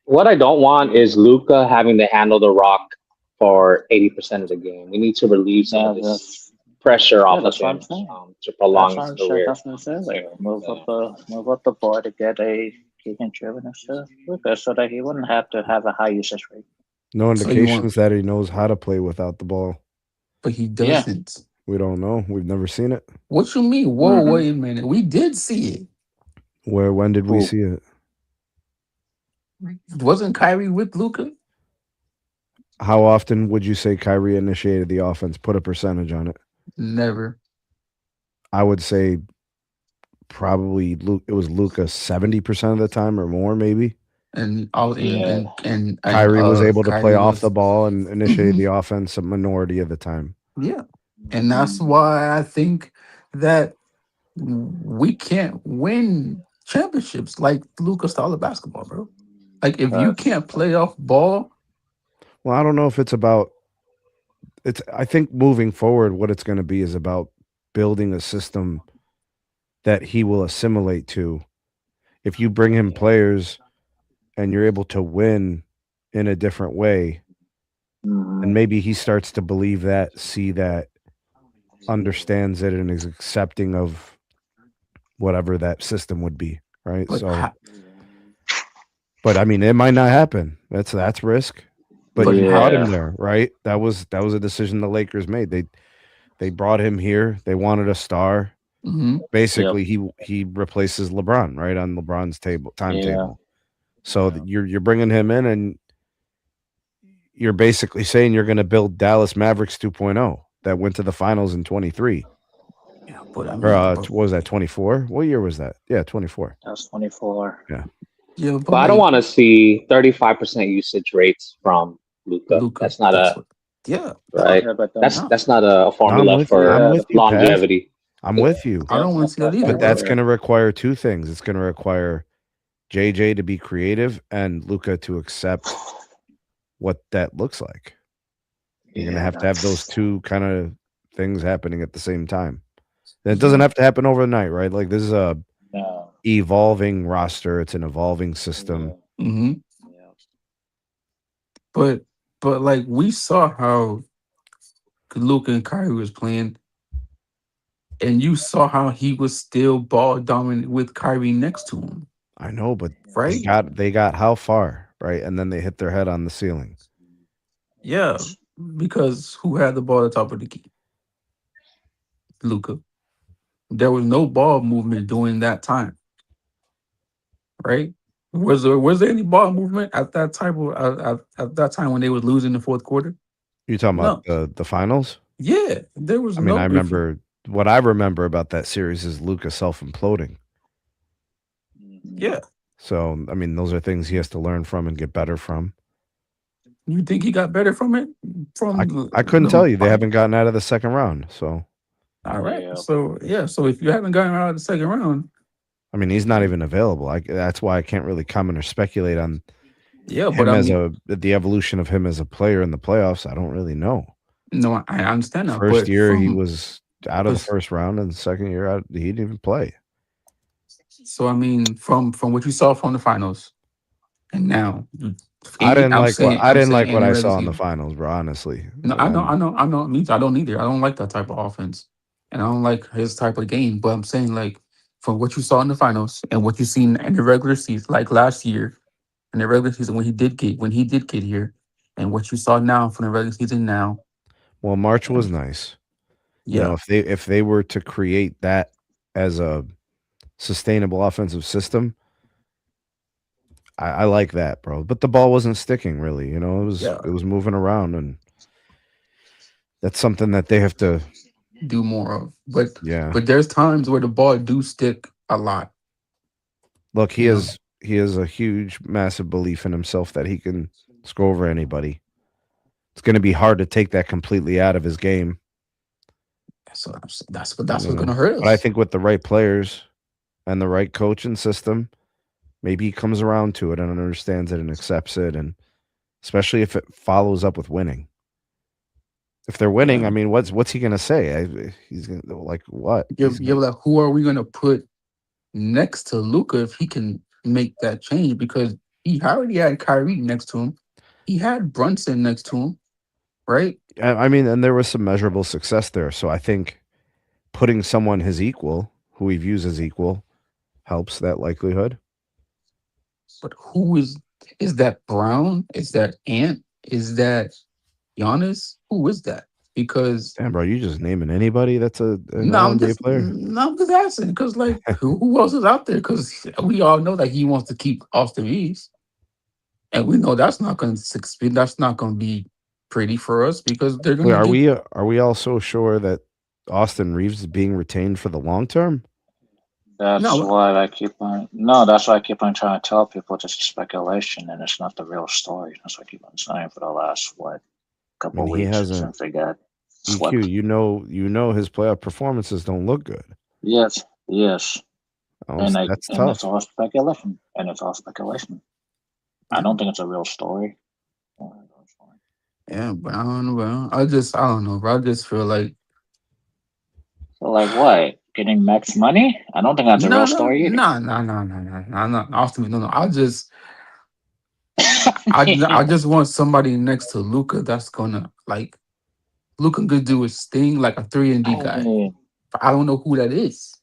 What I don't want is Luca having to handle the rock for 80% of the game. We need to relieve some of Yeah, this pressure off of that's what I'm him saying. to prolong That's his what I said. career. That's what I said. Like Yeah. move up the board to get a key contributor to Luca, so that he wouldn't have to have a high usage rate. No So you want, indications that he knows how to play without the ball. but he Yeah. doesn't. We don't know. We've never seen it. What you mean? Whoa, Mm-hmm. wait a minute. We did see it. When did we Who? see it? Wasn't Kyrie with Luca? How often would you say Kyrie initiated the offense? Put a percentage on it. Never. I would say probably it was Luca 70% of the time or more, maybe. And I was Yeah. and Kyrie was able to play Kyrie off the was. ball and initiate Mhm. the offense a minority of the time. Yeah. And that's why I think that we can't win championships like Luca style of basketball, bro. Like if you can't play off ball, Well, I don't know if it's about I think moving forward what it's going to be is about building a system that he will assimilate to. If you bring him players and you're able to win in a different way, and maybe he starts to believe that, see that, understands it, and is accepting of whatever that system would be, right? but So, but I mean, it might not happen. That's risk. But but you brought Yeah. him there, right? That was a decision the Lakers made. They brought him here. They wanted a star. Mm-hmm. Basically, he replaces LeBron right on LeBron's timetable. So you're bringing him in, and you're basically saying you're going to build Dallas Mavericks 2.0 that went to the finals in 23. Yeah, but I Or mean, what was that, 24? What year was that? Yeah, 24. That's 24. yeah, But but I don't like want to see 35% usage rates from Luca. Luca, That's not that's a what. Yeah, right. Yeah, but That's no, that's not a formula for I'm with you, Pav. longevity. I'm with you. I don't want to see that either, But that's bro. going to require two things. It's going to require JJ to be creative and Luca to accept what that looks like. You're going to have those two kind of things happening at the same time. And it doesn't have to happen overnight, right? Like this is a No. evolving roster. It's an evolving system. Mm-hmm. Yeah. But like we saw how Luca and Kyrie was playing, and you saw how he was still ball dominant with Kyrie next to him, I know, but right? they got how far, right? And then they hit their head on the ceiling. Yeah, because who had the ball at the top of the key? Luca. There was no ball movement during that time, right? Was there any ball movement at that time? At that time when they was losing the fourth quarter? You talking No. about the finals? Yeah, there was I mean, no. I remember what I remember about that series is Luca self-imploding. Yeah, So, I mean, those are things he has to learn from and get better from. you think he got better from it? I couldn't tell you. They haven't gotten out of the second round. So, All right. Yeah. So if you haven't gotten out of the second round, I mean, he's not even available. That's why I can't really comment or speculate on yeah, him but as the evolution of him as a player in the playoffs. I don't really know. no, I understand that. First but year he from- was out of the but- first round, and the second year out, he didn't even play. So I mean, from what you saw from the finals, and now I didn't like what in I regular saw in the season. finals, bro. Honestly, No, I know. Me too. I don't either. I don't like that type of offense, and I don't like his type of game. But I'm saying, like, from what you saw in the finals and what you seen in the regular season, like last year in the regular season when he did get here, and what you saw now from the regular season now. Well, March was nice. You know, Yeah, if they were to create that as a sustainable offensive system, I like that, bro. But the ball wasn't sticking really. You know, it was moving around, and that's something that they have to do more of. But Yeah. but there's times where the ball do stick a lot. Look, he You know? has a huge, massive belief in himself that he can score over anybody. It's going to be hard to take that completely out of his game. So that's you what's know. gonna hurt us. But I think with the right players and the right coach and system, maybe he comes around to it and understands it and accepts it, and especially if it follows up with winning. If they're winning, I mean, what's he going to say? He's going to like what? You're like, who are we gonna put next to Luca if he can make that change? Because he already had Kyrie next to him. He had Brunson next to him, right? I mean, and there was some measurable success there. So I think putting someone his equal, who he views as equal, helps that likelihood. But who is that Brown? Is that Ant? Is that Giannis? Who is that? Because Damn, bro, you just naming anybody that's an I'm all-NBA player? I'm just asking because like who else is out there? Because we all know that he wants to keep Austin Reeves, and we know that's not going to succeed. That's not going to be pretty for us because they're going Wait, to. are we all so sure that Austin Reeves is being retained for the long term? That's what I keep on. No, that's what I keep on trying to tell people. It's just speculation, and it's not the real story. That's what I keep on saying for the last couple he weeks hasn't. since they got EQ, swept. you know his playoff performances don't look good. Yes. That's tough. It's all speculation. I don't think it's a real story. Yeah, but I don't know. Bro. I don't know, bro. I just feel like. So, like what? Getting max money? I don't think that's a real story either. No. Austin, no. I just want somebody next to Luca that's gonna like. Luca could do his thing like a 3-and-D guy. But I don't know who that is.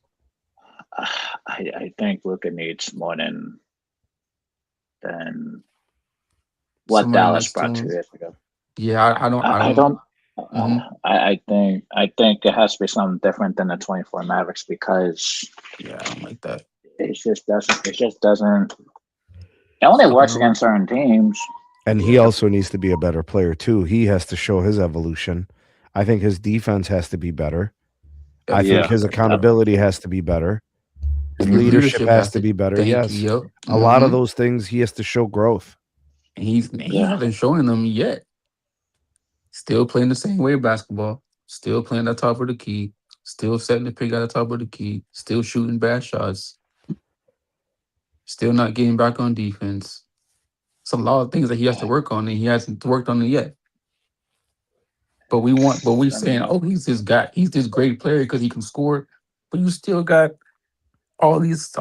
I think Luca needs more than what Somebody Dallas next to brought him. 2 years ago. Yeah, I don't. I think it has to be something different than the 24 Mavericks because Yeah, I don't like that. it just doesn't. It only It's not works gonna against work. certain teams. And he Yeah, also needs to be a better player too. He has to show his evolution. I think his defense has to be better. I think definitely, Yeah, his definitely. accountability has to be better. His His leadership leadership has has to to be better. thank you. Yes. Yep. A lot of Mm-hmm. those things he has to show growth. And he yeah. hasn't shown them yet. Still playing the same way of basketball. Still playing at the top of the key. Still setting the pick at the top of the key. Still shooting bad shots. Still not getting back on defense. It's a lot of things that he has to work on, and he hasn't worked on it yet. But we I saying, mean, oh, he's this guy, he's this great player because he can score. But you still got all these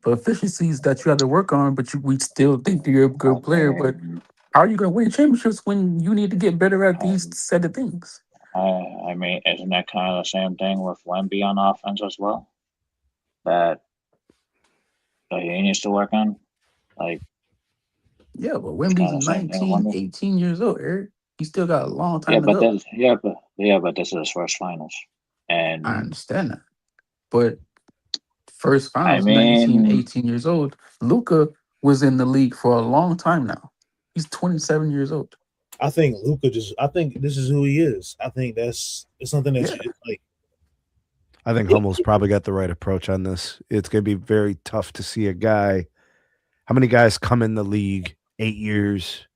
efficiencies that you have to work on. But we still think that you're a I good player. But mean, how are you gonna win championships when you need to get better at these um, set of things? I mean, isn't that kind of the same thing with Wemby on offense as well? That that he needs to work on. Like Yeah, but it's Wemby's kind of the same thing with 19, Wemby. 18 years old, Eric. He still got a long Yeah, time to but go. this yeah, but this is his first finals, I and understand that. But first I finals, 19, mean, 18 years old. Luca was in the league for a long time now. He's 27 years old. I think Luca just. I think this is who he is. I think it's something that Yeah. you like. I think Hummel's probably got the right approach on this. It's going to be very tough to see a guy. How many guys come in the league 8 years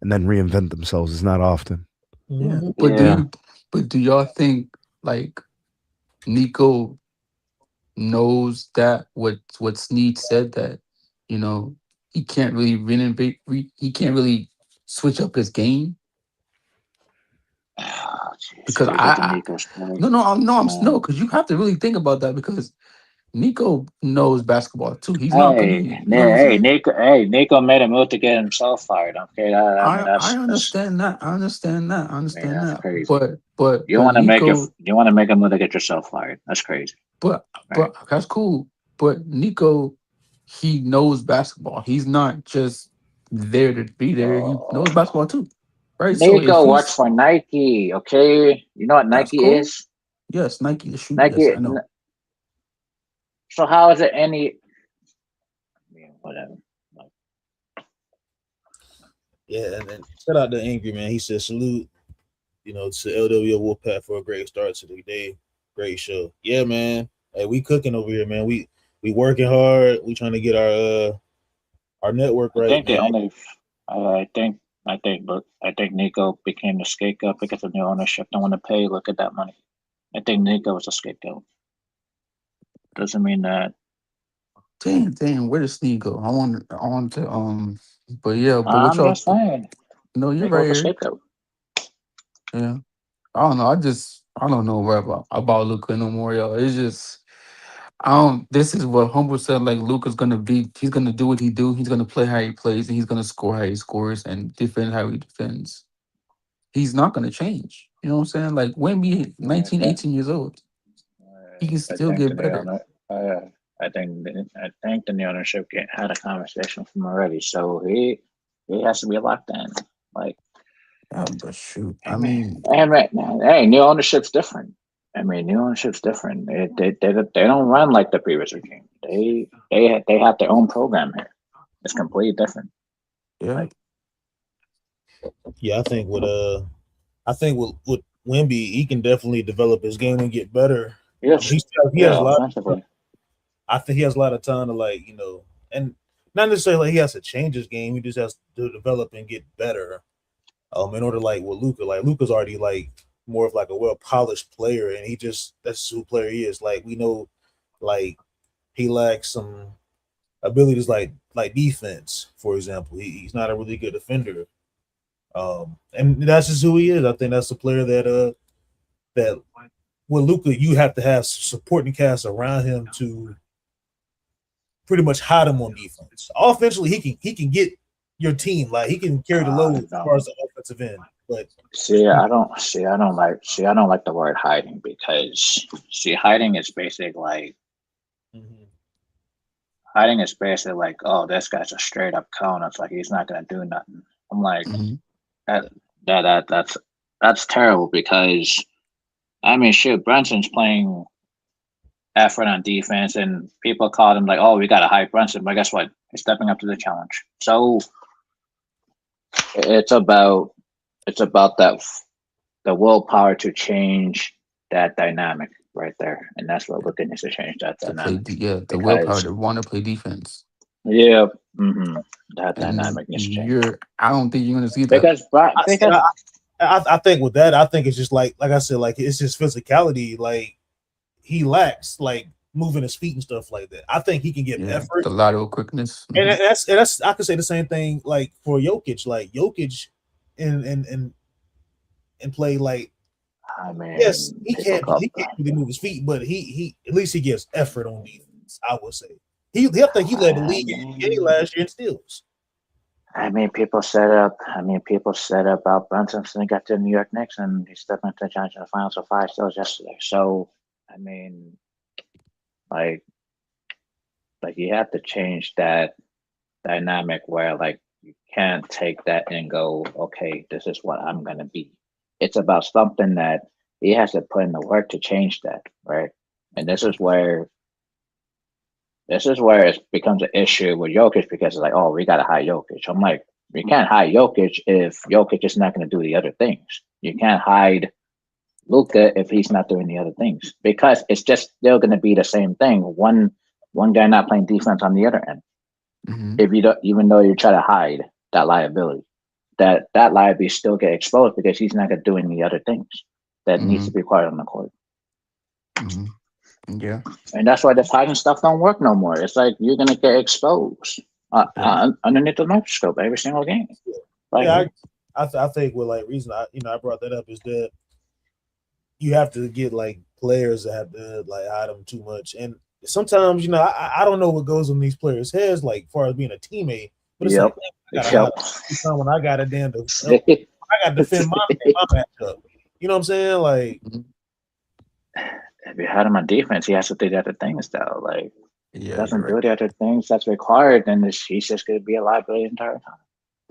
and then reinvent themselves? It's not often. Yeah. Mhm. yeah, But do y'all think like Nico knows that what Snead said that, you know, he can't really renovate he can't really switch up his game? jeez, Because we get the Nico story. no, Um, because you have to really think about that because Nico knows basketball too. He's not gonna, hey, you know what I'm saying? Nico made a move to get himself fired. Okay, I mean I understand that. I I mean understand that's that. crazy. But Nico, You want to make a move to get yourself fired. That's crazy, right? but that's cool. But Nico, he knows basketball. He's not just there to be there. He knows Oh, basketball too, right? So if Nico works he's for Nike. Okay, you know what that's Nike cool. is? Yes, Nike the shoe. Yes, Nike. I know. So how is it any? I mean, whatever. Like, Yeah, and then shout out to Angry Man. He said salute, to LWO WolfPac for a great start to the day. Great show. Yeah, man. Hey, we cooking over here, man. We working hard. We trying to get our network I right, think man. they only. I think. But I think Nico became the scapegoat because of new ownership. Don't want to pay. Look at that money. I think Nico was a scapegoat. Doesn't mean that. Damn, where does Snead go? I want to but yeah, but what I'm y'all just saying. no, you're Nico right, was a Eric. scapegoat. Yeah. I don't know. I don't know what about Luca no more, y'all. It's just I don't. This is what Humble said. Like Luca's gonna be. He's gonna do what he do. He's gonna play how he plays, and he's gonna score how he scores, and defend how he defends. He's not gonna change. You know what I'm saying? Like Wemby, I 19, think. 18 years old, he can I still think the get new better. owner. I think the new ownership had a conversation with him already. So he has to be locked in. Like Yeah, but shoot, I I mean, mean, hey, new ownership's different. I mean, new ownership's different. They don't run like the previous regime. They have their own program here. It's completely different. yeah, Like Yeah, I think with Wimby, he can definitely develop his game and get better. yes, He has a yeah, lot. offensively. I think he has a lot of time to and not necessarily like he has to change his game. He just has to develop and get better. In order with Luca, like Luca's already more of a well polished player, and that's who player he is. Like we know, like he lacks some abilities like defense, for example. He's not a really good defender. And that's just who he is. I think that's a player that with Luca, you have to have supporting cast around him to pretty much hide him on defense. Offensively, he can get your team, like he can carry the load as far No. as the offensive end. But I don't like the word hiding because hiding is basic like mhm. hiding is basically like, oh, this guy's a straight up cone. It's like he's not gonna do nothing. I'm like hmm that that's That's terrible because I mean, shoot, Brunson's playing effort on defense, and people called him like, "Oh, we got to hype Brunson," but guess what? He's stepping up to the challenge. So it's about that the willpower to change that dynamic right there, and that's what Luka needs to change that to play. dynamic The willpower because to want to play defense. yeah, that And dynamic needs to change I don't think you're gonna see that. because I think with that, I think it's just like I said, like it's just physicality. Like he lacks like moving his feet and stuff like that. I think he can get effort. The lateral quickness. And that's I could say the same thing like for Jokic. Like Jokic and play like I mean, yes, he can't people really move his feet, but he at least he gives effort on defense, I would say. I think he led the league in NBA last year in steals. I mean, people said about Brunson since he got to the New York Knicks, and he stepped into the challenge in the finals for 5 steals yesterday. So, I mean, like you have to change that dynamic where like you can't take that and go, okay, this is what I'm gonna be. It's about something that he has to put in the work to change that, right? And this is where it becomes an issue with Jokic because it's like, oh, we gotta hide Jokic. I'm like, you can't hide Jokic if Jokic is not gonna do the other things. You can't hide Luka if he's not doing the other things because it's just still gonna be the same thing. One guy not playing defense on the other end. If you don't, even though you try to hide that liability, that liability still get exposed because he's not gonna do any other things that needs to be required on the court. Yeah, and that's why the hiding stuff don't work no more. It's like you're gonna get exposed underneath the microscope every single game. Like, I think what like reason I brought that up is that you have to get like players that have to like hide them too much, and sometimes I don't know what goes in these players' heads like far as being a teammate, but it's like when I got to I got to defend my matchup. You know what I'm saying? Like. If you had him on defense, he has to do the other things though. Like he doesn't do right. the other things that's required, then he's just gonna be a liability the entire time.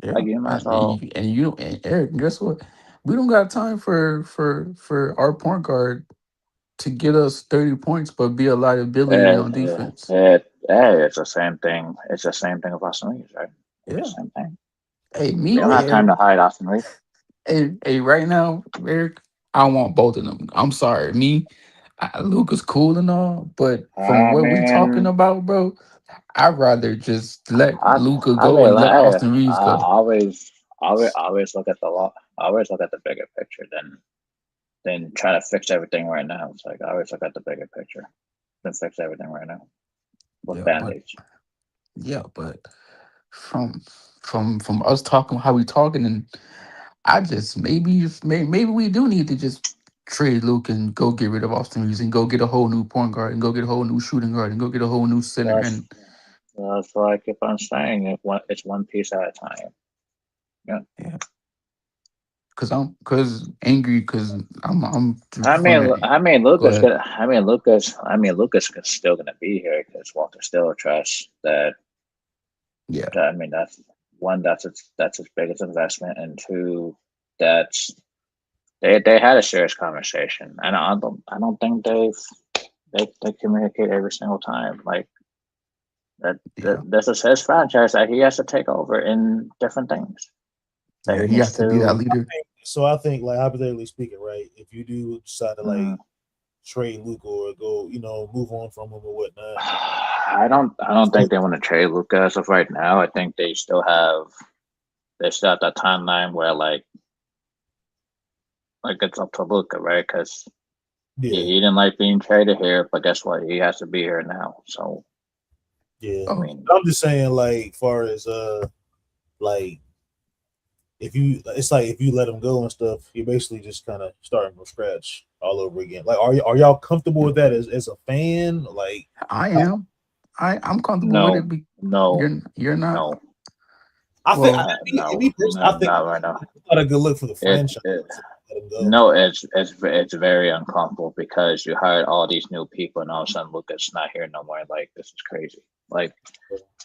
Yeah. Like you might as well. And Eric, guess what? We don't got time for our point guard to get us 30 points, but be a liability on defense. It's the same thing. It's the same thing with Austin Reeves, right? Yeah. It's the same thing. Hey, we don't have time to hide Austin Reeves. Hey, right now, Eric, I want both of them. I'm sorry, Luka's cool and all, but from what we talking about, bro, I'd rather just let Luka go and let Austin Reeves go. I always look at the bigger picture than try to fix everything right now. It's like I always look at the bigger picture than fix everything right now with band-aids. Yeah, but from us talking how we talking, and I just maybe we do need to just trade Luke and go get rid of Austin Reeves and go get a whole new point guard and go get a whole new shooting guard and go get a whole new center. That's why I keep on saying it's one piece at a time. Yeah. Cause angry because I'm. Lucas is still gonna be here because Walter still trusts that. Yeah. I mean that's his biggest investment, and two, that's they had a serious conversation, and I don't think they communicate every single time like that. This is his franchise that he has to take over in different things. So he has to be that leader. I think, like hypothetically speaking, right? If you do decide to like trade Luka or go, move on from him or whatnot. I don't think they want to trade Luka as of right now. I think they still have that timeline where like it's up to Luka, right? Because he didn't like being traded here, but guess what? He has to be here now. So I mean, I'm just saying, like, far as like. If you let him go and stuff, you're basically just kind of starting from scratch all over again. Like, are y'all comfortable with that as a fan? Like, I am. I'm comfortable with it. No, you're not. No, I think Well, I think not right now. it's not a good look for the It, franchise. it Let him go. no, it's very uncomfortable because you hired all these new people and all of a sudden Lucas not here no more. Like this is crazy. Like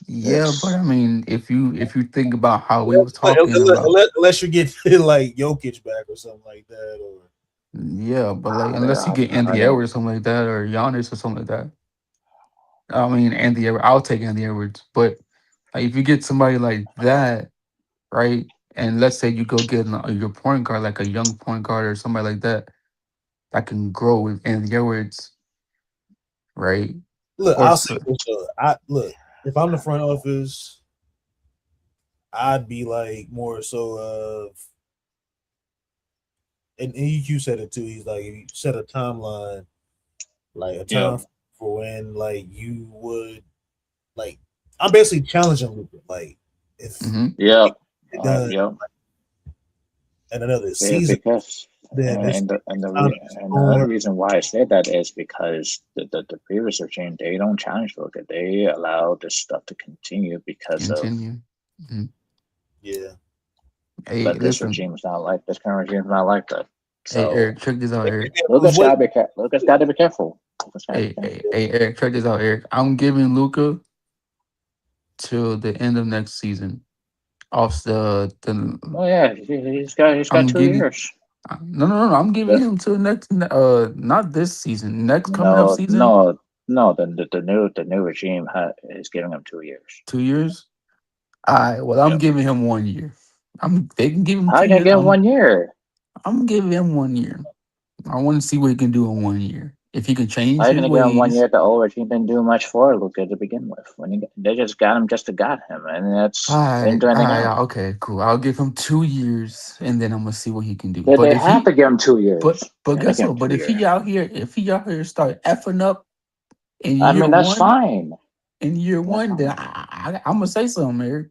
yeah, but it's I mean, if you think about how we was But talking about, unless you get like Jokic back or something like that, or yeah, but like unless you I get Anthony think Edwards or something like that, or Giannis or something like that. I mean, Anthony Edwards, I'll take Anthony Edwards, but like, if you get somebody like that, right? And let's say you go get your point guard, like a young point guard or somebody like that can grow with Anthony Edwards, right? look, Or I'll say this though. I look if I'm the front office, I'd be like more so of, and EQ said it too. He's like, if you set a timeline, like a yeah. time for when like you would like, I'm basically challenging Luka. Like if hmm Yeah. it done Yeah. in another Yeah, season, because then it's time to and the other score. reason why I say that is because the previous regime they don't challenge Luka. They allow this stuff to continue because of. continue. Mhm. Yeah, Hey, But this listen. regime is not like this current regime is not like that. Hey, So Eric, check this out, Eric. it was Luka's what. gotta be Luka's gotta be careful. Luka's gotta be Hey, careful. hey, hey, Eric, check this out, Eric. I'm giving Luca till the end of next season. Off the Oh yeah, he's got I'm 2 years. giving no. I'm giving The, him till next not this season, next coming up no, season, no, no. The new regime is giving him 2 years. 2 years. All right. Well, I'm Yep. giving him 1 year. They can give him How two you gonna years. give him 1 year? I'm giving him 1 year. I want to see what he can do in 1 year. If he can How change you his gonna give him one ways. year? The old regime didn't do much for Luka to begin with. They just got him just to got him, and All they didn't right, do all anything right, else. okay, cool. I'll give him 2 years, and then I'm gonna see what he can do. Did But they if have he, to give him 2 years? but They didn't guess give him what? But two years. if he out here start effing up in I year mean, that's one, fine. That's then fine. I'm gonna say something, Eric.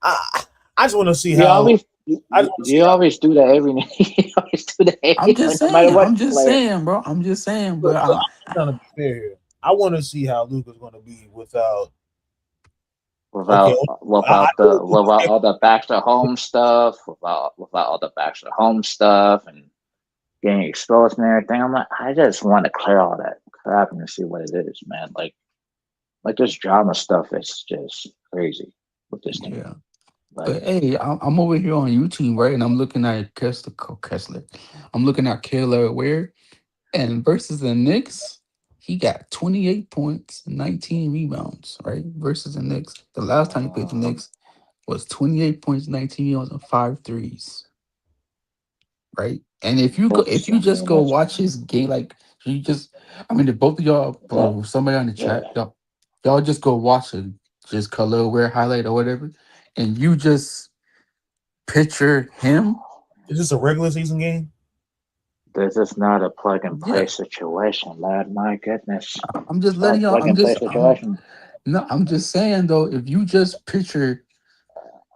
I I just want to see You how. always I just want to see you how. always do that every you always do that no matter what I'm just player. saying, bro. I'm just saying, Look, but I'm trying to be fair here. I want to see how Luka's going to be without. Okay, I know Without okay, all the back to home stuff, without all the back to home stuff and getting exposed and everything. I'm like, I just want to clear all that crap and see what it is, man. Like this drama stuff is just crazy with this team. yeah. Like But hey, I'm over here on YouTube, right? And I'm looking at Kessler. I'm looking at Kayla Ware. And versus the Knicks, he got 28 points, 19 rebounds, right? Versus the Knicks. The last time he played the Knicks was 28 points, 19 rebounds, and 5 threes, right? And if you I just mean, go watch his game, like you just, I mean, if both of y'all that, or somebody on the yeah. chat, y'all just go watch it, just color wear highlight or whatever, and you just picture him. is this a regular season game? This is not a plug and play Yeah, situation, lad. My goodness, I'm just it's not letting a y'all. plug and play situation. No, I'm just saying though, if you just picture,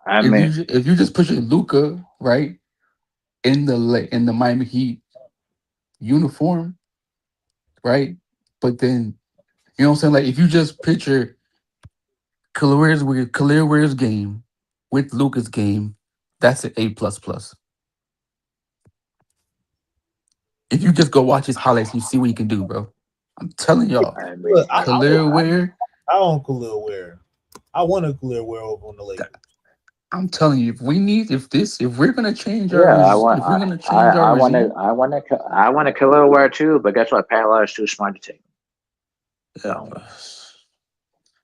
I mean, if you just picture Luca right in the Miami Heat uniform, right, but then you know what I'm saying, like if you just picture Khalil Ware's game with Luca's game, that's an A plus plus. If you just go watch his highlights, you see what he can do, bro. I'm telling y'all, I Look, mean, Khalil Ware. I own Khalil Ware. I want a Khalil Ware over on the Lakers. I'm telling you, if we're gonna change yeah, if we're gonna change our I want to, regime, I want to kill Aware too. But guess what? Pat Lawler's too smart to take. uh, So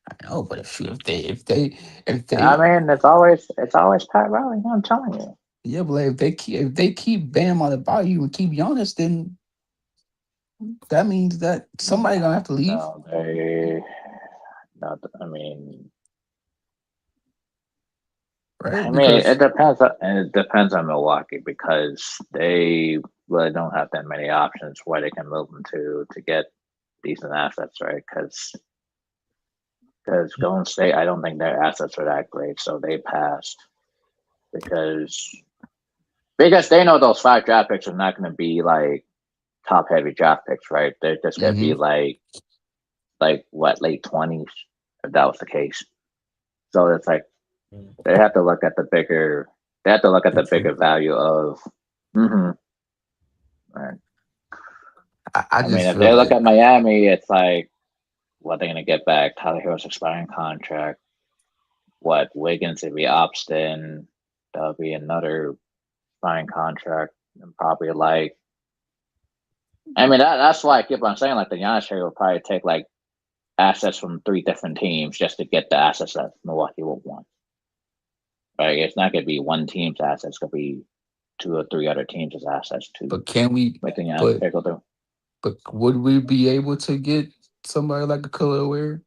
I know, but if I they mean, it's always Pat Riley. I'm telling you. yeah, but like, if they keep Bam on the bayou and keep Giannis, then that means that somebody gonna have to leave, No, they not. I mean, right? it Because depends. It depends on Milwaukee because they really don't have that many options where they can move them to get decent assets, right? Because Golden State, I don't think their assets are that great, so they passed because they know those 5 draft picks are not going to be like top heavy draft picks, right? They're just going to be hmm like what late 20s if that was the case. So it's like They have to look at the bigger. They have to look at the picture. bigger value of. Right. I I mean, just if feel they look like at Miami, it's like what they're gonna get back. Tyler Hero's expiring contract. What Wiggins if he opts in, that'll be another fine contract, and probably like. I mean, that's why I keep on saying like the Giannis trade will probably take like assets from 3 different teams just to get the assets that Milwaukee will want. Right? It's not gonna be one team's assets; it's gonna be 2 or 3 other teams' assets to but can we make the Giannis but trade go through. but would we be able to get somebody like a Khalil Ware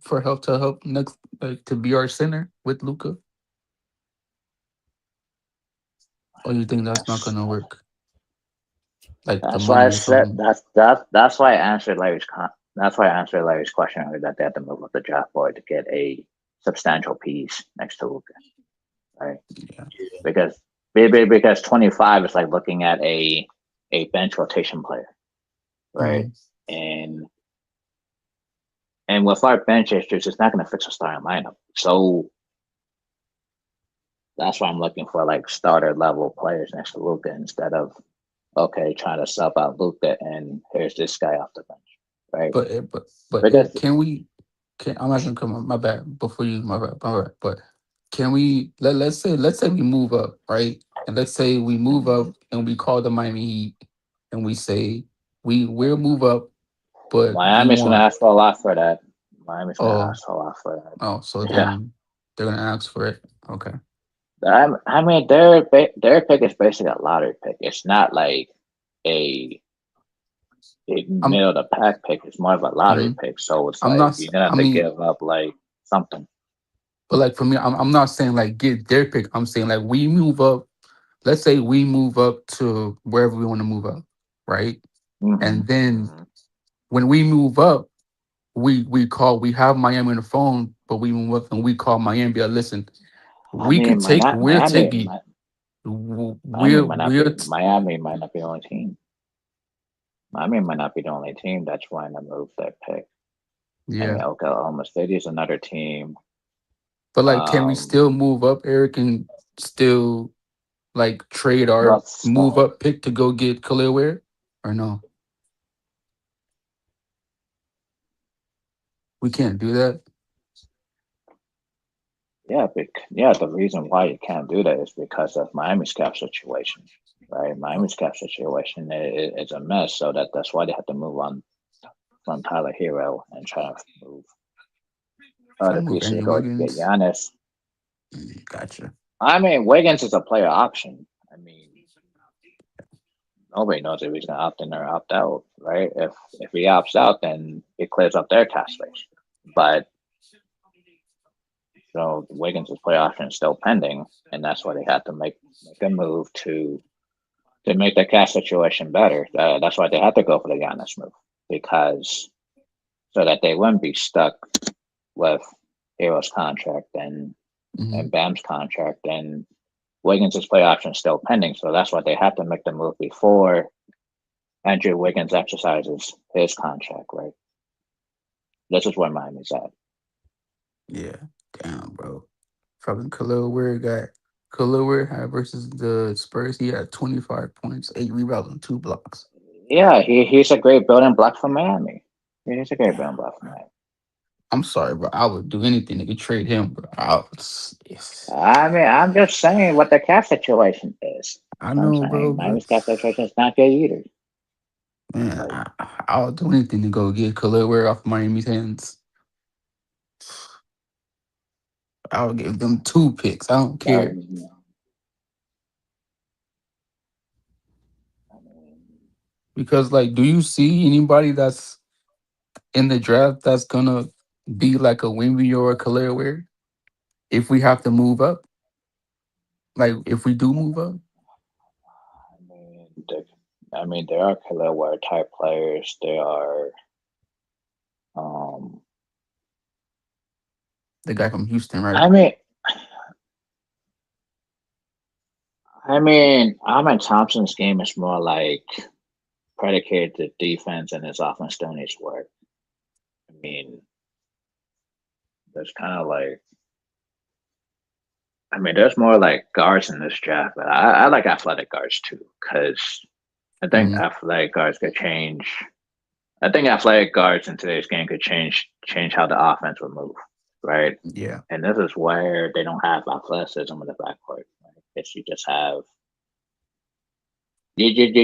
for help next like to be our center with Luca? Or you think that's not That's gonna work? Like the that's why I money or said something. that's why I answered that's why I answered Larry's question earlier that they have to move up the draft board to get a substantial piece next to Luca, right? Yeah. Because because 25 is like looking at a bench rotation player, right? Mm-hmm. And with our bench issues, it's not going to fix a starting lineup. So that's why I'm looking for like starter level players next to Luca instead of trying to sub out Luca and here's this guy off the bench, right? But Because can we? Can I'm not gonna come on my bad before you my bad. But can we let's say we move up, right? And let's say we move up and we call the Miami Heat and we say we'll move up, but we Miami's going to want ask for a lot for that. Miami's going to oh ask for a lot for that. so Yeah, then they're gonna ask for it. Okay. I mean their pick is basically a lottery pick. It's not like a I'm middle of the pack pick. It's more of a lottery mhm. pick. So it's I'm like not you're gonna have I to mean, give up like something. but like for me, I'm not saying like get their pick. I'm saying like we move up. Let's say we move up to wherever we want to move up, right? Mm-hmm. And then Mm-hmm. when we move up, we have Miami on the phone, but we move up and we call Miami. Listen, I we could mean, take we're taking we're Miami might not be the only team. Miami might not be the only team that's trying to move their pick. I mean, yeah. Oklahoma City is another team. But like, can we Um, still move up, Eric, and still like trade our let's move up pick to go get Khalil Ware, or no? We can't do that. Yeah, yeah. The reason why you can't do that is because of Miami's cap situation, right? Oh, Miami's cap situation is a mess, so that's why they have to move on from Tyler Hero and try to move try to other move pieces to Andrew go get Wiggins. Giannis. Gotcha. I mean, Wiggins is a player option. I mean, nobody knows if he's going to opt in or opt out, right? If he opts out, then it clears up their cap space. But so Wiggins' play option is still pending, and that's why they had to make a move to make the cash situation better. That's why they had to go for the Giannis move because so that they wouldn't be stuck with Hero's contract Hmm. and Bam's contract and Wiggins' play option is still pending. So that's why they had to make the move before Andrew Wiggins exercises his contract. Right. This is where Miami's at. Yeah. Damn, bro. Fucking Khalil Ware got Khalil Ware had versus the Spurs. He had 25 points, 8 rebounds, and 2 blocks. Yeah, he's a great building block for Miami. He's a great building block for Miami. I'm sorry, bro. I would do anything to trade him, bro. Yes. I mean, I'm just saying what the cap situation is. I That's what I'm know, bro, saying. but Miami's cap situation is not good either. man, Like, I'll do anything to go get Khalil Ware off Miami's hands. I'll give them 2 picks. I don't that care. was, I mean, Because, like, do you see anybody that's in the draft that's gonna be like a Wimby or a Khalil Ware if we have to move up? Like, if we do move up, I mean, there are killer wear type players. There are, um, the guy from Houston, right? I mean, Ahmed Thompson's game is more like predicated to defense and his offense doing his work. I mean, there's kind of like I mean, there's more like guards in this draft, but I like athletic guards too, because I think athletic guards could change. I think athletic guards in today's game could change how the offense would move, right? Yeah. And this is where they don't have athleticism in the backcourt. Right? Because you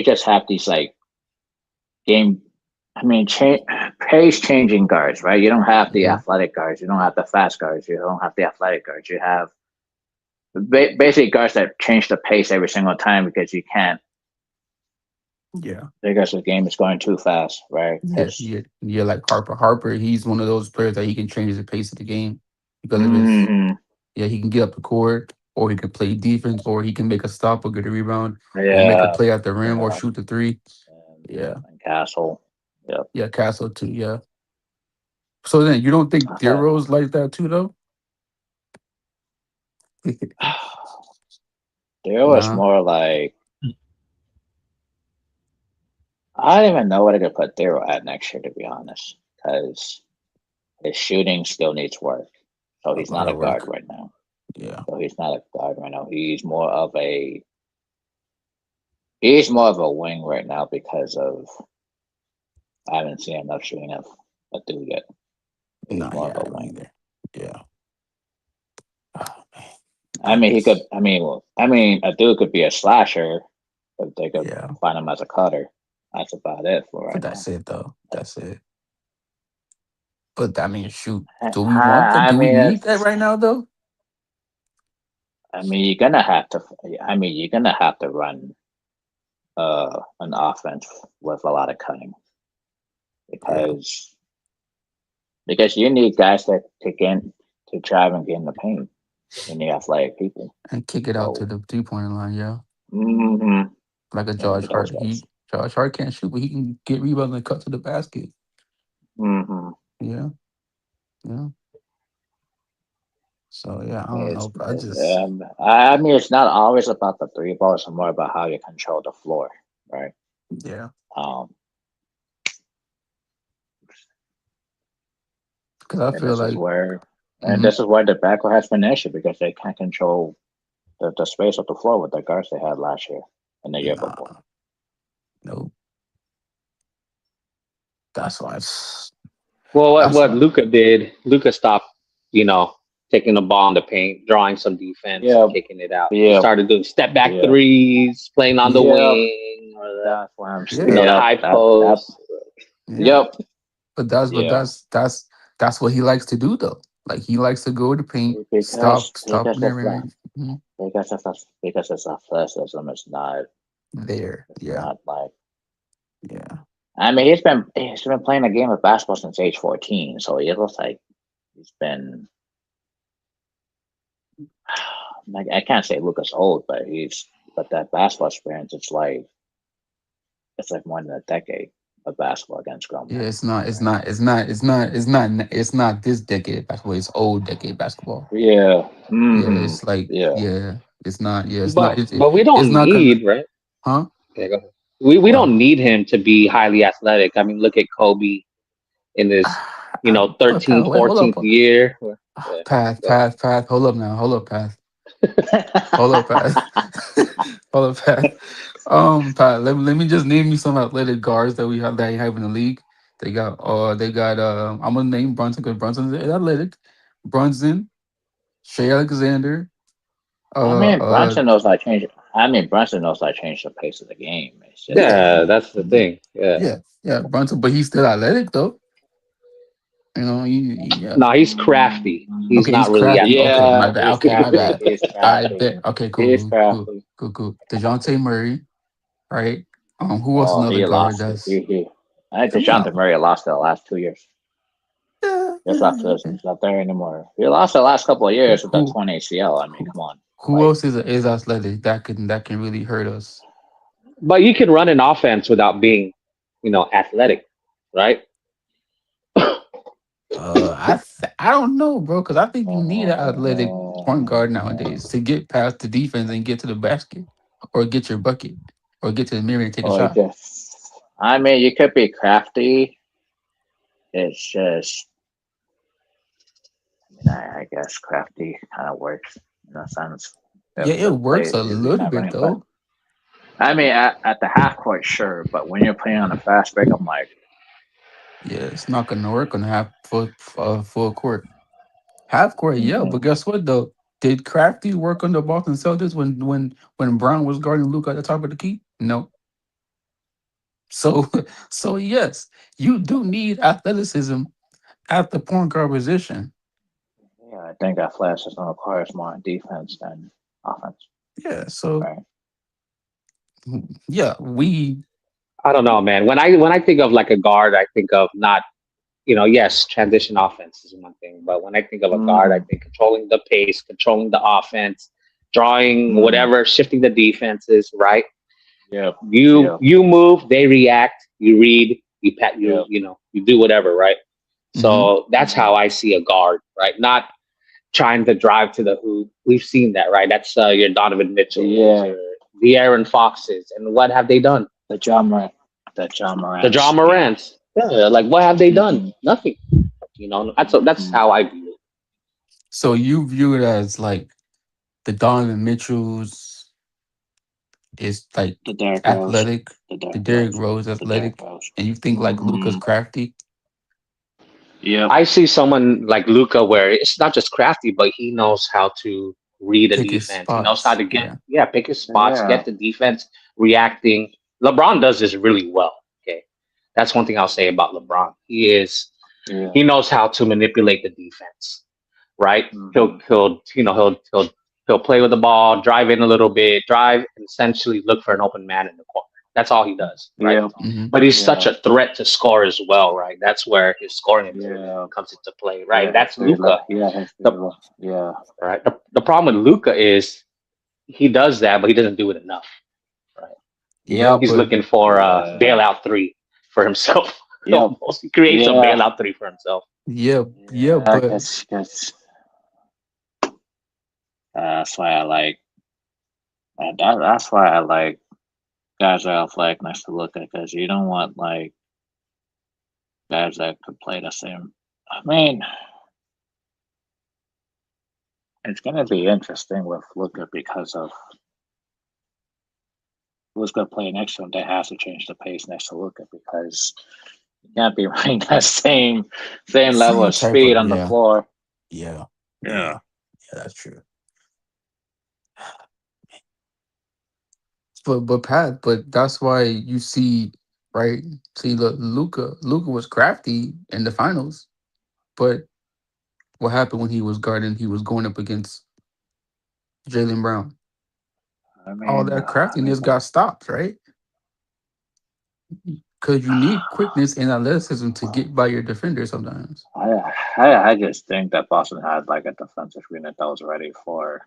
just have these like game. I mean, pace changing guards, right? You don't have the athletic guards. You don't have the fast guards. You don't have the athletic guards. You have basically guards that change the pace every single time because you can't. Yeah. Because the game is going too fast, right? Yeah, like Harper. Harper, he's one of those players that he can change the pace of the game because of his. He can get up the court, or he can play defense, or he can make a stop or get a rebound, or make a play at the rim, or shoot the three. And Castle. Yep. Yeah, Castle too. Yeah. So then, you don't think Dero's like that too, though? There was more like I don't even know what I could put Dero at next year, to be honest, because his shooting still needs work. So he's not a guard right now. Yeah. So he's not a guard right now. He's more of a wing right now because of I haven't seen enough shooting of a dude yet. He's more of a wing. Either. Yeah. Oh, man. I mean, he could. I mean, a dude could be a slasher, but they could find him as a cutter. That's about it for right now. That's it, though. That's it. But I mean, shoot, do we want that? Do we need that right now, though? I mean, you're gonna have to. I mean, you're gonna have to run an offense with a lot of cutting because you need guys that to drive and get in the paint. You need athletic people and kick it out to the 3-point line. Yeah. Mm-hmm. Like a Josh Hart. Josh Hart can't shoot, but he can get rebounds and cut to the basket. Mm-hmm. Yeah. Yeah. So yeah, I don't know. But I mean, it's not always about the three ball. It's more about how you control the floor, right? Yeah. Because I feel like this is where the backcourt has been an issue because they can't control the space of the floor with the guards they had last year and the year before. Nope. That's why it's. Well, what Luka did, Luka stopped, taking the ball in the paint, drawing some defense, kicking it out. He started doing step back threes, playing on the wing, or that's why I'm the high post. Yep. But that's what he likes to do, though. Like he likes to go to paint, stop there. Because it's athleticism is not there. Not like. Yeah. I mean, he's been playing a game of basketball since age 14, so it looks like he's been. Like I can't say Luka's old, but that basketball experience. It's like more than a decade of basketball against grown men. Yeah, it's not this decade basketball. It's old decade basketball. Yeah. Mm-hmm. Yeah, it's like it's not. Yeah, it's but, not. But we don't need right. Huh? Okay, go ahead. We don't need him to be highly athletic. I mean, look at Kobe in his 13th, 14th year. Path. Hold up now. Hold up, Path. Hold up, Path. Hold up, Path. Pat, let me just name you some athletic guards that you have in the league. They got I'm gonna name Brunson because Brunson is athletic. Brunson, Shea Alexander. Brunson knows how to change it. Brunson knows how to change the pace of the game. That's the thing. Yeah, Brunson, but he's still athletic though. No, he's crafty. He's not really crafty. athletic. Okay, my bad. Okay, my bad. I bet. Okay, cool. DeJounte Murray, right? Who else? Another guard that's. I think DeJounte Murray lost it the last 2 years. He's not there anymore. He lost the last couple of years with that torn ACL. I mean, come on. Who else is athletic that can really hurt us? But you can run an offense without being, athletic, right? I don't know, bro, because I think you need an athletic point guard nowadays to get past the defense and get to the basket, or get your bucket, or get to the mirror and take a shot. You could be crafty. It's just, I guess crafty kind of works in a sense. Yeah, If it the works plays a usually little not bit running, but though. I mean, at the half court, sure, but when you're playing on a fast break, I'm like, Yeah, it's not gonna work on half full court. Half court, yeah, but guess what though? Did Crafty work on the Boston Celtics when Brown was guarding Luke at the top of the key? No. So so yes, you do need athleticism at the point guard position. yeah, I think that flash system requires more defense than offense, Yeah. So right? yeah, we I don't know, man. When I think of like a guard, I think of not, yes, transition offense is one thing, but when I think of a guard, I Mm, think controlling the pace, controlling the offense, drawing mm, whatever, shifting the defenses, right? yep, You yep, you move, they react, you read, you pat, yep. you do whatever, right? hmm So that's Mm, how I see a guard, right? Not trying to drive to the hoop. We've seen that, right? That's your Donovan Mitchells, yeah, your the Aaron Foxes, and what have they done? the John Morant, the John The John Morant's, yeah. Morants. Yeah, like what have they done? Mm-hmm, Nothing. That's mm-hmm. how I view it. so you view it as like the Donovan Mitchells is like The Derrick Rose, athletic, the the Derrick Derrick Rose, Rose the Derrick athletic, Rose. and you think like Luca's Mm-hmm. crafty. Yep, I see someone like Luca where it's not just crafty, but he knows how to read a Pick his defense. He knows how spots. to get, Yeah. yeah, pick his spots, yeah, get the defense reacting. LeBron does this really well. Okay. That's one thing I'll say about LeBron. yeah. He knows how to manipulate the defense, right? Mm-hmm. He'll play with the ball, drive in a little bit, drive, and essentially look for an open man in the corner. That's all he does, right? Yep, hmm But he's such yeah, a threat to score as well, right? That's where his scoring ability yeah, comes into play, right? yeah. That's Luca. His The three, yeah, right. The problem with Luca is he does that, but he doesn't do it enough, right? Yeah, yep, He's but looking for a yeah, bailout three for himself. yep, Almost, he creates a yeah, bailout three for himself. yeah, yeah. but Cause that's why I like that's why I like guys that are athletic nice to look at because you don't want like guys that could play the same. I mean, it's gonna be interesting with Luka because of who's gonna play next to him. They have to change the pace next to Luka because you can't be running that same level same of type speed of on the floor. yeah, yeah, Yeah. yeah. That's true. But Pat, but that's why you see, right? See, look, Luca was crafty in the finals, but what happened when he was guarding? He was going up against Jalen Brown. All that I mean, craftiness got stopped, right? Because you need quickness and athleticism to get by your defender sometimes. I just think that Boston had like a defensive unit that was ready for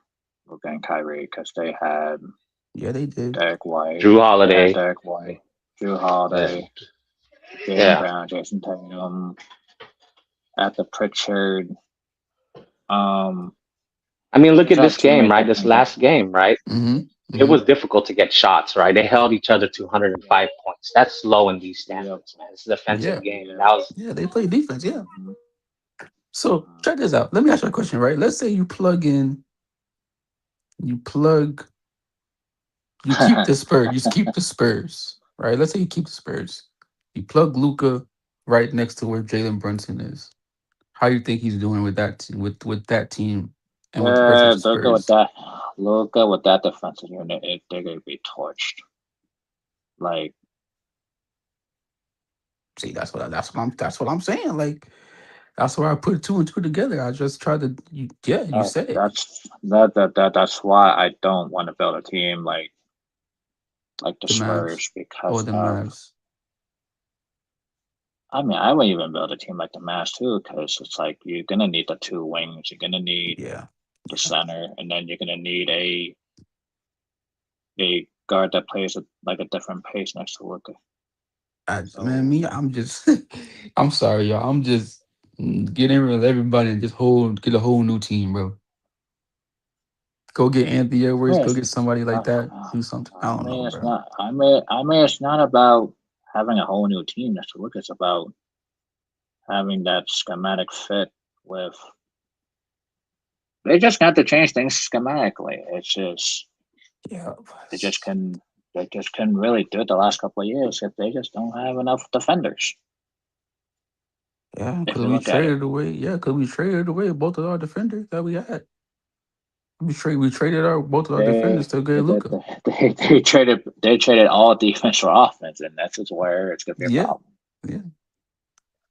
Luka and Kyrie because they had Yeah, they did. Derek White, Drew they had Holiday, Derek White, Drew uh, Holiday, Jalen yeah. Brown, Jason Tatum, at the Pritchard. Um, I mean, look just at had this too game, many right? This different guys. last game, right? Mm-hmm. It Mm-hmm. was difficult to get shots, right? They held each other to 105 points. That's low in these Yep. standards, man. It's a defensive Yeah. game, and Yeah. that was Yeah, they play defense. Yeah. Mhm. So check this out. Let me ask you a question, right? Let's say you plug, you keep the Spurs, you keep the Spurs, right? Let's say you keep the Spurs. You plug Luca right next to where Jalen Brunson is. How you think he's doing with that with that team and with versus the Spurs? Look at with that defensive unit. They're gonna be torched. Like See, that's what I'm saying. Like that's where I put two and two together. I just tried to yeah, you said it. that's why I don't want to build a team like the The Mavs Spurs or because the of. Mavs. I mean, I wouldn't even build a team like the Mavs too, because it's like you're gonna need the two wings, you're gonna need Yeah. the Yeah. center, and then you're gonna need a guard that plays at like a different pace next to Luka. Man, So me, I'm just I'm sorry, y'all. I'm just getting rid of everybody and just get a whole new team, bro. Go get Anthony I Edwards, mean, go get somebody like that, do something. I don't know, it's bro. not. It's not about having a whole new team next to Luka. It's about having that schematic fit with They just got to change things schematically. It's just Yeah. they just can they just couldn't really do it the last couple of years if they just don't have enough defenders. Yeah, If because you we look at it, traded away. Yeah, because we traded away both of our defenders that we had. We traded our both of our they defenders to get they, Luca. they traded all defense for offense, and that's just where it's gonna be a Yeah, problem. yeah.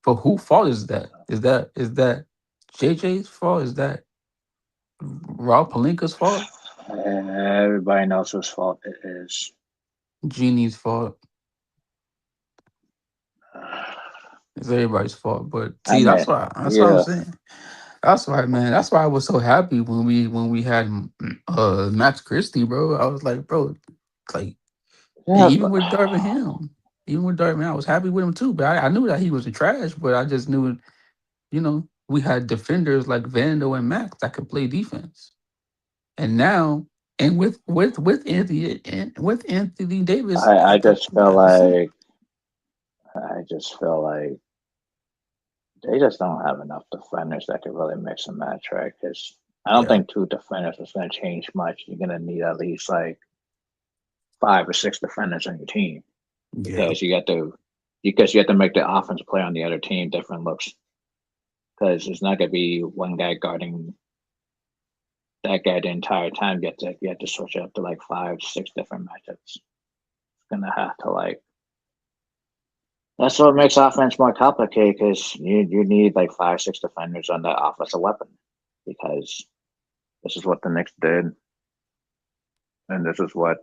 For who fault is that? Is that JJ's fault? Is that Rob Palinka's fault? Everybody knows whose fault it is. Genie's fault? It's everybody's fault. But I see, mean, that's what I'm yeah, saying. That's why, man. That's why I was so happy when we had Max Christie, bro. I was like, bro, like, and Yeah, even but with Darvin Ham, I was happy with him too. But I knew that he was a trash. But I just knew, we had defenders like Vando and Max that could play defense. And now, and with Anthony Davis I at the just feel at the center. like I just feel like they just don't have enough defenders that could really mix and match, right? Because I don't Yeah, think two defenders is going to change much. You're going to need at least like 5 or 6 defenders on your team yeah, because you have to make the offense play on the other team different looks. Because it's not going to be one guy guarding that guy the entire time. You have to switch it up to like 5, 6 different matchups. It's gonna have to like that's what makes offense more complicated because you need like 5, 6 defenders on that offensive weapon because this is what the Knicks did and this is what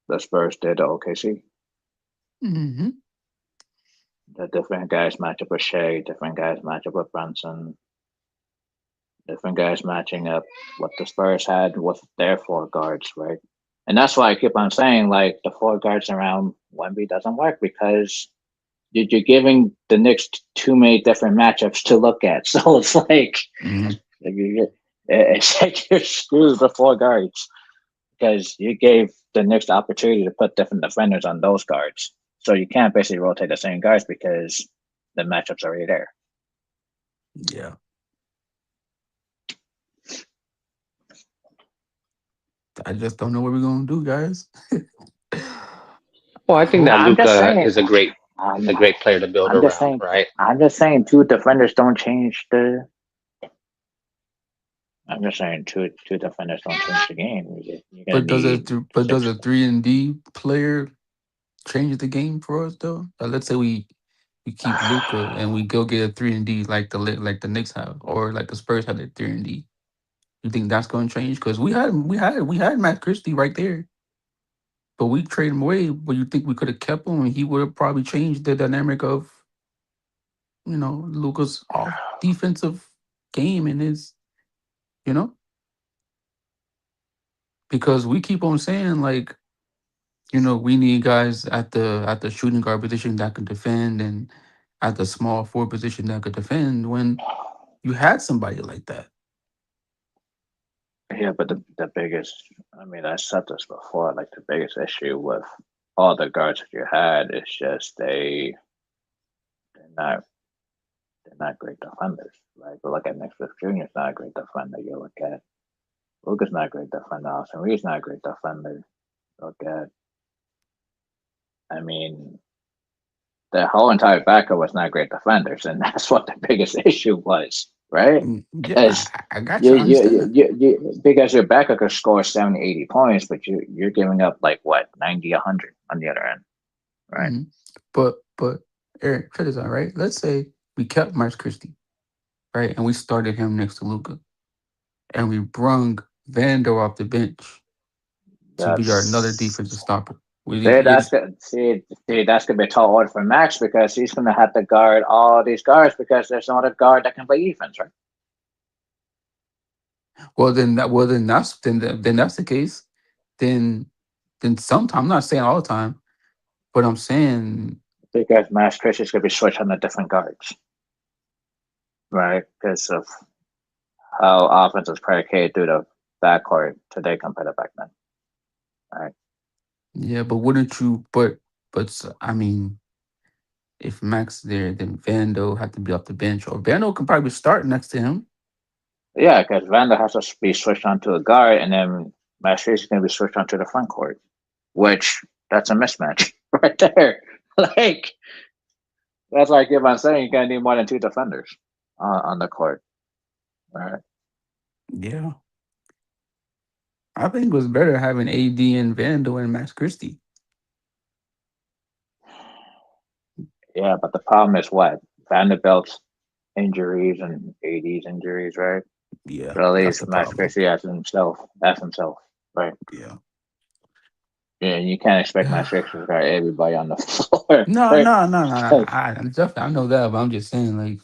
the Spurs did to OKC. hmm The different guys match up with Shea, different guys match up with Brunson, different guys matching up what the Spurs had with their 4 guards, right? And that's why I keep on saying like the 4 guards around Wemby doesn't work because you're giving the Knicks too many different matchups to look at. So it's like hmm it's like you're screwed the 4 guards because you gave the Knicks the opportunity to put different defenders on those guards. So you can't basically rotate the same guards because the matchups are already there. yeah. I just don't know what we're gonna do, guys. Well, I think that Hope. I'm just Luca saying. is a great I'm, player to build I'm just around, saying. right? I'm just saying. Two defenders don't change the. I'm just saying two defenders don't change the game. You're gonna But does a need th- but does 6. a 3-and-D player change the game for us though? Let's say we keep Luca and we go get a 3-and-D like the Knicks have or like the Spurs had a 3-and-D. You think that's going to change? Because we had Matt Christie right there, but we traded him away. But you think we could have kept him and he would have probably changed the dynamic of Luca's off defensive game and his you know because we keep on saying like we need guys at the shooting guard position that can defend and at the small forward position that could defend when you had somebody like that. Yeah, but the biggest. I mean, I said this before. Like the biggest issue with all the guards that you had is just they're not they're not great defenders. Right? But look at Nick Smith Jr. is not a great defender. You look at Luka's not a great defender. Austin Reed's not a great defender. Look at I mean, the whole entire backcourt was not great defenders, and that's what the biggest issue was, right? Yeah, Because I got you. I understand. because your backup could score 70, 80 points, but you're giving up like what 90, 100 on the other end, right? hmm But Eric, check this out, right? Let's say we kept Max Christie, right, and we started him next to Luca, and we brung Vando off the bench to be our another defensive That's stopper. We see, he, that's gonna be a tall order for Max because he's gonna have to guard all these guards because there's no other guard that can play defense, right? then that's the case. Then sometimes I'm not saying all the time, but I'm saying Because Max Christian's gonna be switched on the different guards, right? Because of how offense is predicated through the backcourt today compared to back then. Right. yeah, but wouldn't you? I mean, if Max there, then Vando had to be off the bench, or Vando can probably start next to him. Yeah, because Vanda has to be switched onto a guard, and then Maastricht is going to be switched onto the front court, which that's a mismatch right there. Like that's like if I'm saying you're going to need more than two defenders on the court. Right? Yeah. I think it was better having AD and Vandal and Max Christie. Yeah, but the problem is what Vanderbilt's injuries and AD's injuries, right? Yeah, So at that's the least Max problem. Christie has himself. That's himself, right? Yeah. Yeah, you can't expect Max Christie to guard everybody on the floor, No, right? no, no, no. Like, I know that, but I'm just saying, like,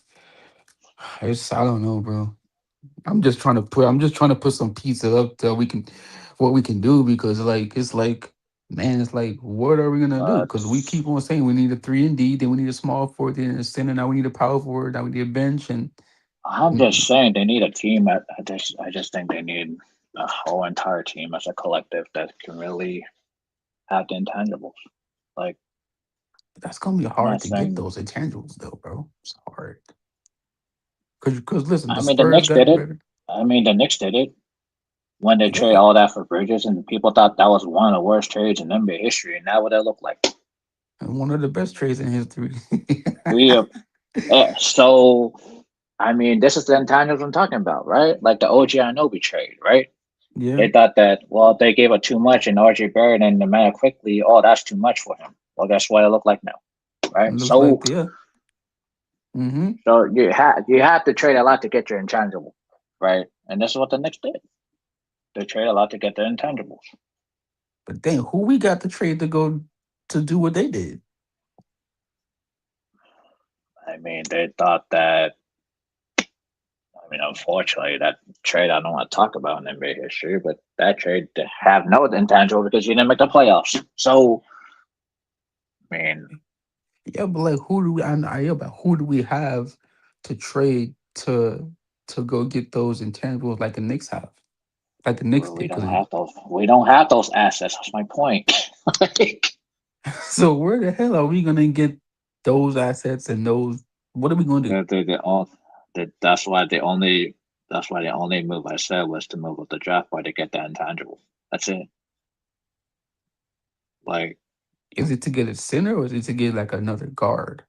I don't know, bro. I'm just trying to put some pieces up that we can, what we can do because, like, it's like, man, it's like, what are we gonna do? but Because we keep on saying we need a 3 and D, then we need a small forward, then a center, now we need a power forward, now we need a bench, and I'm mm, just saying they need a team. I just think they need a whole entire team as a collective that can really have the intangibles. Like, that's gonna be I'm hard not to get saying. those intangibles, though, bro. It's hard. Because listen, I the mean, the Spurs Knicks did got it. better. The Knicks did it when they trade Yeah, all that for Bridges, and people thought that was one of the worst trades in NBA history. And now what that look like? and one of the best trades in history. We so. This is the intangibles I'm talking about, right? Like the OG Anunoby trade, right? Yeah, They thought that, well, they gave it too much and RJ Barrett and the man quickly, oh, that's too much for him. Well, guess what it looked like now, right? it looks So, like yeah. Mm-hmm. so you have to trade a lot to get your intangible, right? And this is what the Knicks did. They trade a lot to get their intangibles. But then who we got to trade to go to do what they did? They thought that. Unfortunately, that trade I don't want to talk about in NBA history, but that trade to have no intangible because you didn't make the playoffs. So, I mean, Yeah, but like who do we? Yeah, but who do we have to trade to go get those intangibles like the Knicks have, like the Knicks well, we did? don't Because have those. We don't have those assets. That's my point. Like, so where the hell are we gonna get those assets and those? What are we gonna do? they all. That's why the only. That's why the only move I said was to move up the draft board to get that intangible. That's it. Like Is it to get a center or is it to get like another guard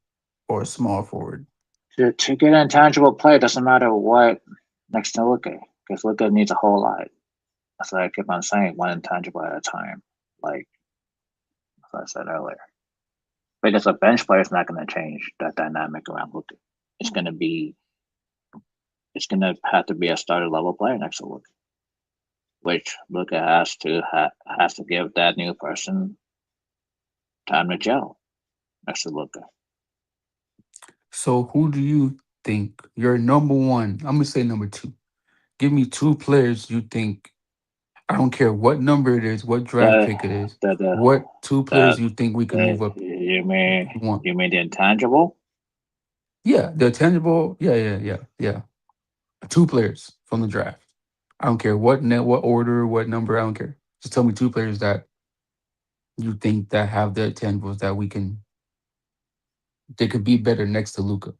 or a small forward? to get an intangible play doesn't matter what next to Luka because Luka needs a whole lot. That's what I keep on saying, one intangible at a time. Like I said earlier, because a bench player is not going to change that dynamic around Luka. It's going to be. It's going to have to be a starter level player next to Luka, which Luka has to give that new person time to gel next to Luka. So who do you think your number one? I'm gonna say number two. Give me two players you think. I don't care what number it is, what draft The pick it is. the the What two players the, you think we can the move up? you mean You want? you mean the intangible? Yeah, the tangible. Yeah, yeah, yeah, yeah. Two players from the draft. I don't care what net, what order, what number. I don't care. Just tell me two players that you think that have the tangibles that we can. They could be better next to Luca.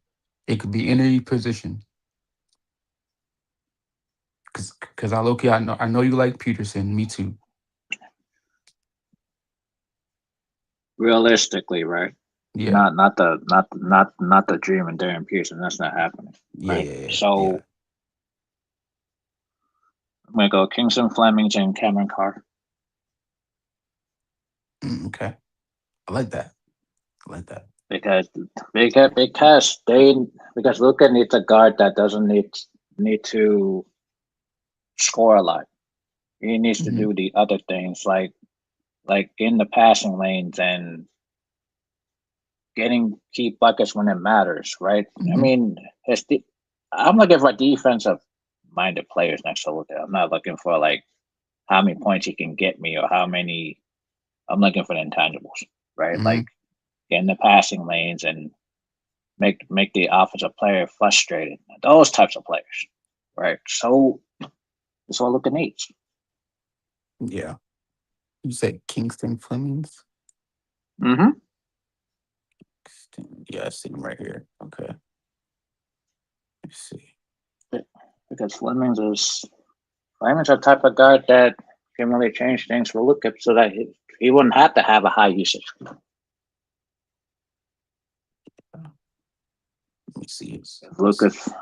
It could be any position. Cause I know you like Peterson. Me too. Realistically, right? Yeah, Not the dream and Darren Pearson. That's not happening, yeah, right? yeah, yeah, yeah. So I'm gonna go Kingston Flemings and Cameron Carr Okay, I like that. I like that. because because Luca needs a guard that doesn't need to score a lot. He needs to Hmm. do the other things like in the passing lanes and getting key buckets when it matters, right? I Hmm. mean, I'm looking for defensive minded players next to Luka. I'm not looking for like how many points he can get me or how many. I'm looking for the intangibles, right? Hmm. Like get in the passing lanes and make the offensive player frustrated. Those types of players, right? So that's what Luka needs. Yeah. You said Kingston Flemings. Mm-hmm. Yeah, I see him right here. Okay. Let's see. because Fleming's a type of guard that can really change things for Luka so that he wouldn't have to have a high usage. Let me see.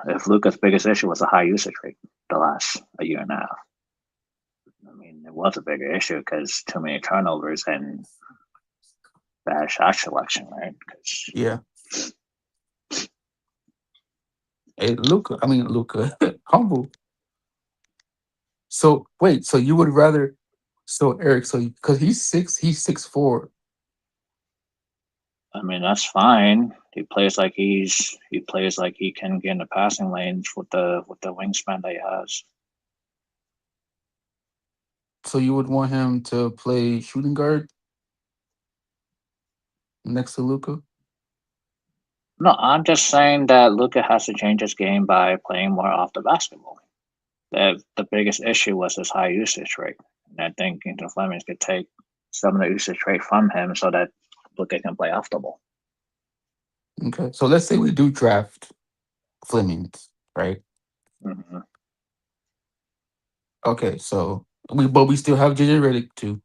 If Luka's biggest issue was a high usage rate the last a year and a half. I mean, it was a bigger issue because too many turnovers and bad shot selection, right? Yeah. Hey, Luka. I mean, Luka. Humble. So wait. So you would rather? So Eric. So because he's 6'4". I mean, that's fine. He plays like he can get in the passing lanes with the wingspan that he has. So you would want him to play shooting guard next to Luka? No, I'm just saying that Luka has to change his game by playing more off the basketball. The biggest issue was his high usage rate. And I think Kington Flemings could take some of the usage rate from him so that Luka can play off the ball. Okay. So let's say we do draft Flemings, right? Mm-hmm. Okay. So we still have JJ Redick too.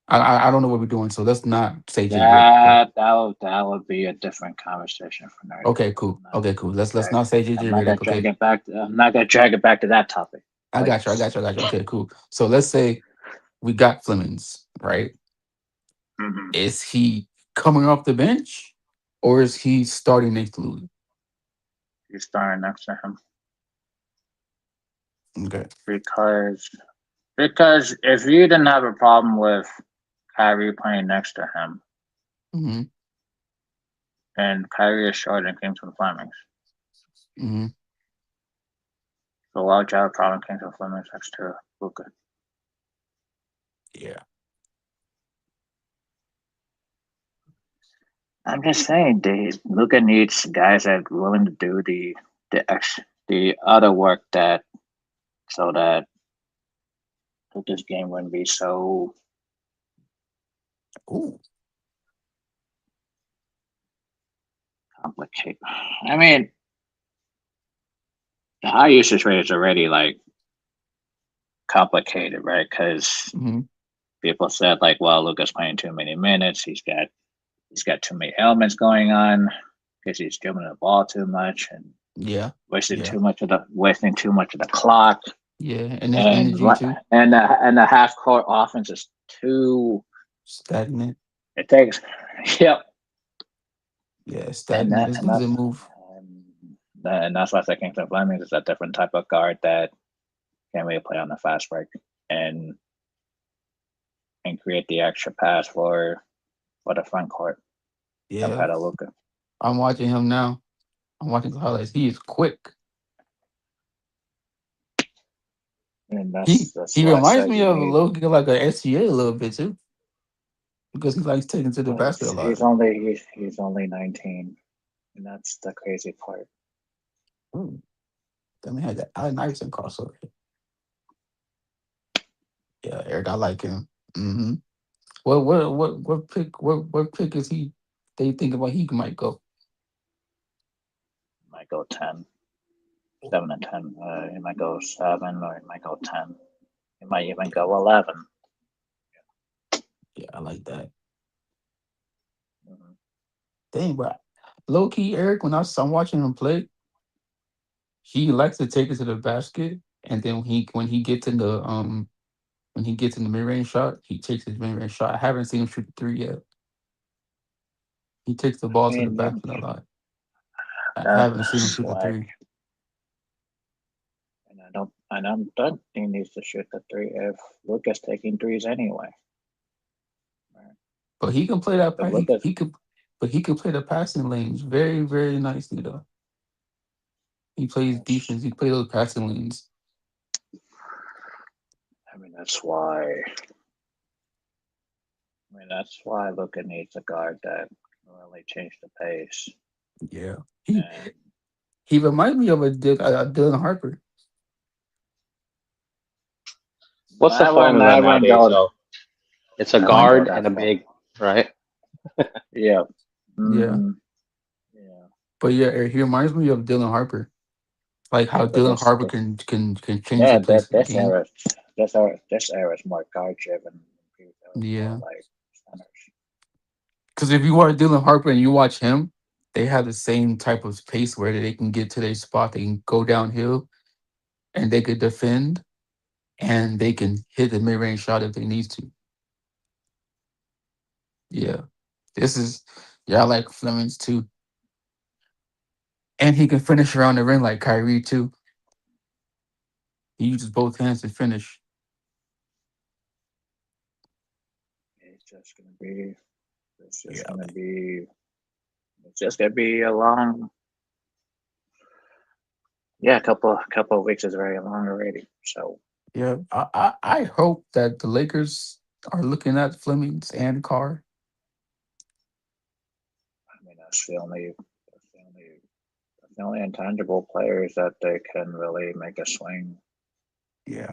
I don't know what we're doing, so let's not say JJ Redick. That would be a different conversation for another Okay, day. cool. I'm Okay, cool. Let's not not say JJ gonna Redick. drag Okay, it back. I'm not gonna drag it back to that topic. I got you. Okay, cool. So let's say we got Flemings, right? Mm-hmm. Is he coming off the bench, or is he starting next to Louis? He's starting next to him Okay. because if you didn't have a problem with Kyrie playing next to him, Mm-hmm. and Kyrie is short and Kingston Flemings, Mm-hmm. so why would you have a problem with Kingston Flemings next to Luka? Yeah. I'm just saying, Luka needs guys that are willing to do the other work so that this game wouldn't be so Ooh. complicated. I mean, the high usage rate is already like complicated, right? Because Mm-hmm. people said like, well, Luka's playing too many minutes. He's got too many elements going on because he's dribbling the ball too much and Yeah. wasting Yeah. too much of the clock. Yeah. And his And energy too. the half court offense is too Stagnant. it takes yep. Yeah, And stagnant. that It and doesn't that's move. and that's why I say Kingston Fleming is a different type of guard that can really play on the fast break and create the extra pass for the front court Yeah. compared to Luka. I'm watching him now. I'm watching the highlights. He is quick. And He that's he why I reminds said me you of a need. little like a SGA a little bit too, because he likes taking to the Well, basket a lot. he's only 19, and that's the crazy part. Ooh, that man had that Allen Iverson crossover. Yeah, Eric, I like him. Mm-hmm. What pick is he? They think about he might go. Might go 10, 7 and 10. He might go 7, or he might go 10. He might even go 11. Yeah, I like that. Mm-hmm. Dang, but low key, Eric, when I'm watching him play, he likes to take it to the basket, and then when he gets in the mid range shot, he takes his mid range shot. I haven't seen him shoot the three yet. He takes the I ball to the mean, basket a lot. I haven't seen him that's shoot the like, three. and I don't think he needs to shoot the 3 if Luka's taking threes anyway. Right? But he can play that. If He could play the passing lanes very, very nicely though. He plays defense. He plays those passing lanes. I mean, that's why. That's why Luka needs a guard that can really change the pace. Yeah, And he reminds me of a Dylan Harper. What's the I will formula never nowadays, go. though? It's a I won't go guard that and a far. big, right? Yeah. Yeah, Mm, yeah. but yeah, he reminds me of Dylan Harper Like how but Dylan Harper can change the yeah, pace of the this game. era is more guard driven. More Yeah. like centers. Because if you watch Dylan Harper and you watch him, they have the same type of pace where they can get to their spot, they can go downhill, and they could defend, and they can hit the mid range shot if they need to. Yeah, this is yeah. I like Flemings too, and he can finish around the rim like Kyrie too. He uses both hands to finish. It's just gonna be. It's just Yeah, gonna be. It's just gonna be a long. Yeah, a couple of weeks is very long already. So yeah. I hope that the Lakers are looking at Flemings and Carr. I mean, that's the only intangible players that they can really make a swing. Yeah,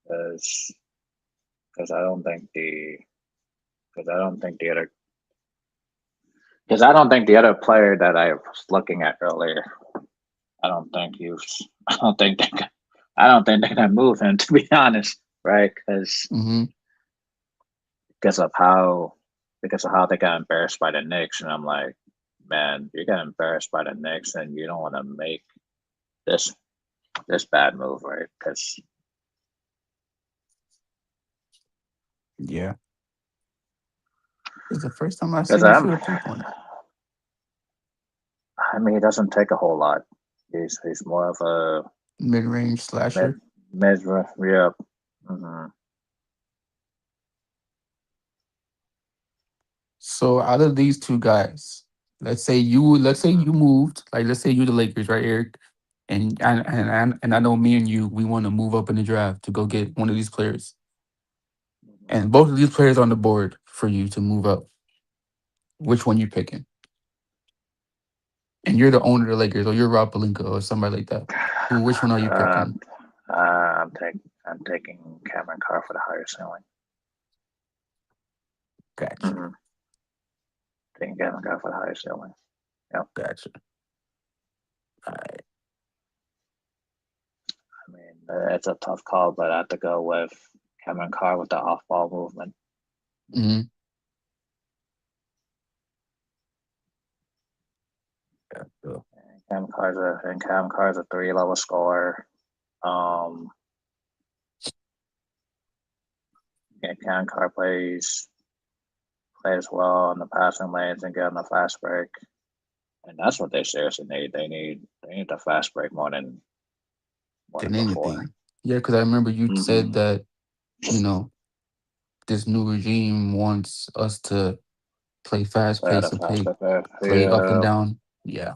Because I don't think the because I don't think the other because I don't think the other player that I was looking at earlier. I don't think you. I don't think they. I don't think they're gonna move him, to be honest, right? hmm Because of how because of how they got embarrassed by the Knicks, and I'm like, man, you got embarrassed by the Knicks, and you don't want to make this this bad move, right? Because yeah. It's the first time I've because seen him I'm. shoot a 3-pointer. I mean, he doesn't take a whole lot. He's more of a Mid range mid slasher. mid yeah. hmm So out of these two guys, let's say you moved, like let's say you the Lakers, right, Eric? And I know me and you, we want to move up in the draft to go get one of these players. And both of these players on the board for you to move up. Which one you picking? And you're the owner of the Lakers, or you're Rob Pelinka or somebody like that. Which one are you Uh, picking? I'm taking Cameron Carr for the higher ceiling. Gotcha. Mm-hmm. Taking Cameron Carr for the higher ceiling. Yep. Gotcha. All right. I mean, it's a tough call, but I have to go with Cameron Carr with the off-ball movement. Mm-hmm. Yeah, so, Cam Carr's a 3 level scorer. Um, Cam Carr plays well in the passing lanes and get on the fast break, and that's what they seriously need. They need the fast break more than than before. anything. Yeah, because I remember you Mm-hmm. said that, you know, this new regime wants us to play fast Play at pace, a to fast break. play up and Yeah. down. Yeah.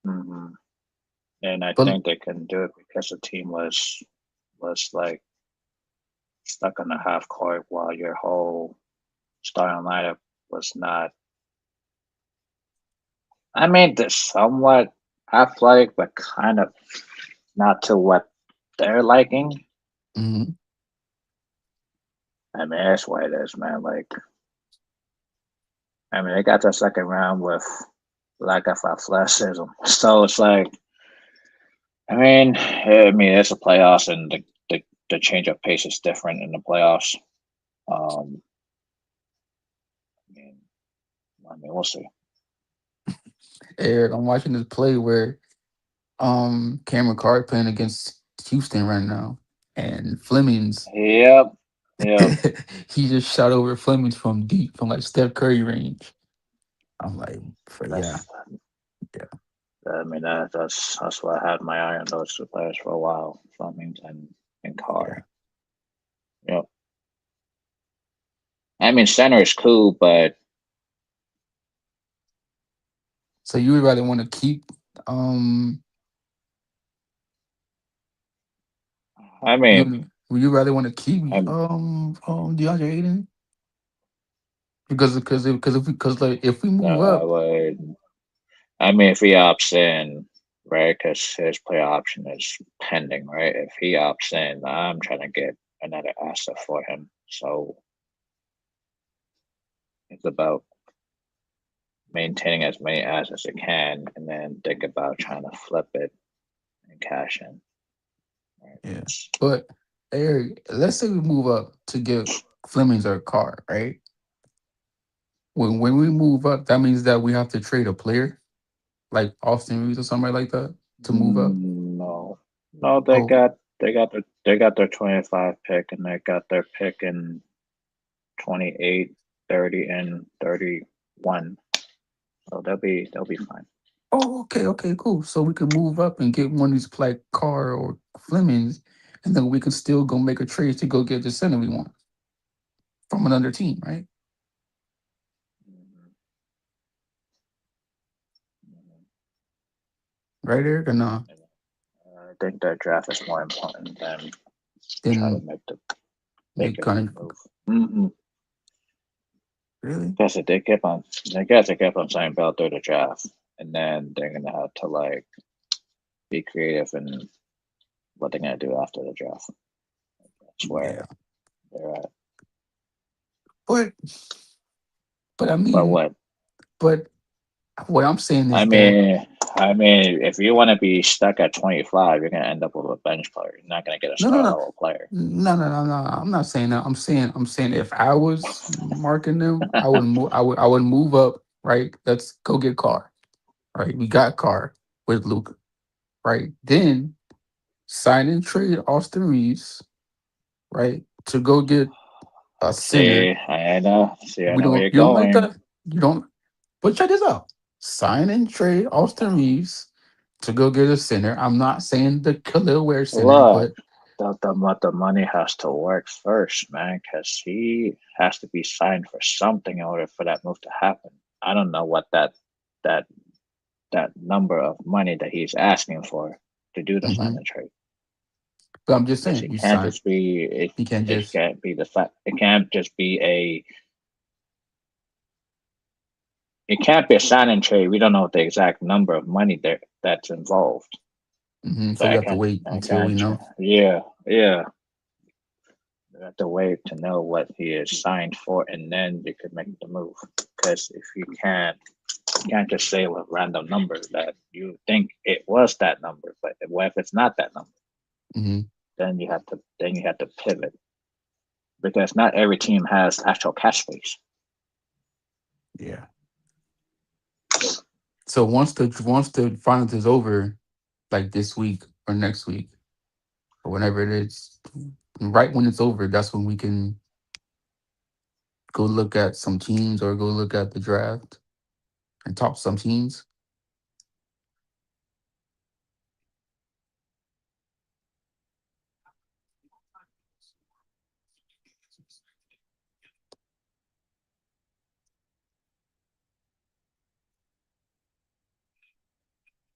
Mm-hmm. And I But think they couldn't do it because the team was like stuck on the half court while your whole starting lineup was not. I mean, they're somewhat athletic, but kind of not to what they're liking. mhm, I mean, that's what it is, man. Like, I mean, they got their second round with lack of athleticism, so it's like, I mean, it's a playoffs, and the change of pace is different in the playoffs. Um, I mean, we'll see. Eric, I'm watching this play where Cameron Carr playing against Houston right now. And Flemings Yep, yep. he just shot over Flemings from deep, from like Steph Curry range. I'm like, yeah, That's. yeah, I mean, that's why I had my eye on those two players for a while, Flemings and yeah. Carr. Yep. I mean, center is cool, but So you would rather want to keep um I mean, would you rather want to keep I'm DeAndre Ayton? Because like if we move I up, would. I mean, if he opts in, right? Because his player option is pending, right? If he opts in, I'm trying to get another asset for him. So it's about maintaining as many assets as you can, and then think about trying to flip it cash in. Yeah. But Eric, let's say we move up to get Flemings or Carr, right? When we move up, that means that we have to trade a player, like Austin Reeves or somebody like that, to move up. No, no, Oh, they got their 25 pick, and they got their pick in 28, 30, and 31. So they'll be fine. okay, cool. So we can move up and get one of these like Carr or Flemings, and then we can still go make a trade to go get the center we want from another team, right? Right, Eric, or no? I think their draft is more important than try to Then they make a kind of move. Mm-hmm. really. Because if they kept on, I guess they kept on saying Bell through the draft, and then they're gonna have to like be creative in what they're gonna do after the draft. That's where Yeah, they're at. but I But mean, what? but what I'm saying I is that mean, I mean, if you want to be stuck at 25, you're gonna end up with a bench player. You're not gonna get a no, no, star no, level player. no. I'm not saying that. I'm saying if I was marking them, I would move. I would move up. Right. Let's go get Carr. Right. We got Carr with Luca. Right. Then sign and trade Austin Reeves. Right. To go get a center. See, I know. See, I We know where don't. you're You don't like going. that. You don't. But check this out. Sign and trade Austin Reeves to go get a center. I'm not saying the Khalil Ware center, Look, but the money has to work first, man, because he has to be signed for something in order for that move to happen. I don't know what that that number of money that he's asking for to do the sign mhm. and trade. But I'm just Because saying, you sign. You can't it just. can't be the fact it can't just be a it can't be a sign and trade. We don't know the exact number of money there that's involved. So So we have to wait I until we can't know. yeah, yeah. You have to wait to know what he is signed for, and then you could make the move. Because if you can't just say a random number that you think it was that number. But what if it's not that number? hmm Then you have to pivot because not every team has actual cash space. Yeah. So once the finals is over, like this week or next week or whenever it is, right when it's over, that's when we can go look at some teams or go look at the draft and talk to some teams.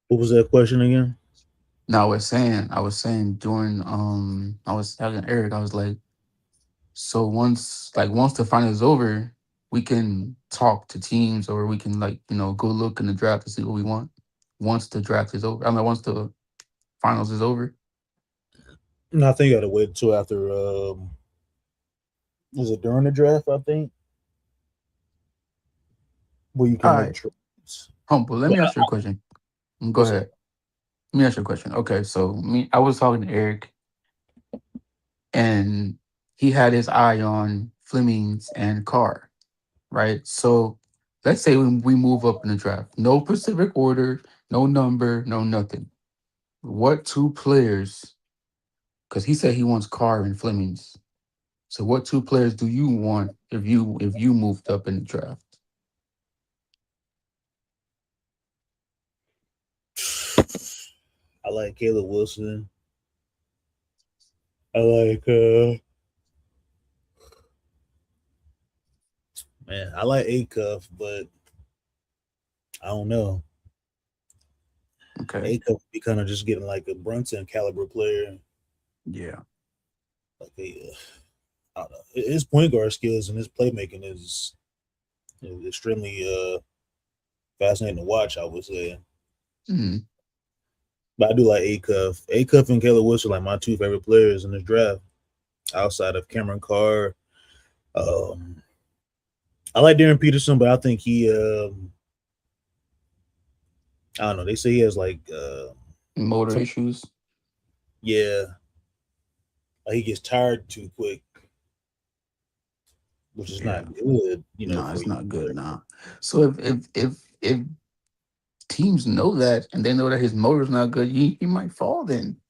What was that question again? Now I was saying during I was telling Eric, I was like, so once the finals is over, we can talk to teams or we can like, go look in the draft to see what we want. Once the draft is over. I mean once the finals is over. No, I think you got to wait until after. Was it during the draft? I think where you All can make right. trades. Humble, let But me ask you a question. Go what's up? ahead. Let me ask you a question. Okay, so I was talking to Eric and he had his eye on Flemings and Carr, right? So let's say when we move up in the draft, no specific order, no number, no nothing. What two players, because he said he wants Carr and Flemings. So what two players do you want if you moved up in the draft? I like Caleb Wilson. I like man, I like A Cuff, but I don't know. Okay. A Cuff be kind of just getting like a Brunson caliber player. Yeah. Like I don't know. His point guard skills and his playmaking is extremely fascinating to watch. I would say, Mhm. but I do like A Cuff. A Cuff and Caleb Wilson are like my two favorite players in this draft, outside of Cameron Carr. Um, I like Darren Peterson, but I think he I don't know. They say he has like Motor some issues. Yeah, like he gets tired too quick, which is Yeah. not good, No, for it's you. not good now. So if teams know that and they know that his motor's not good, he might fall then,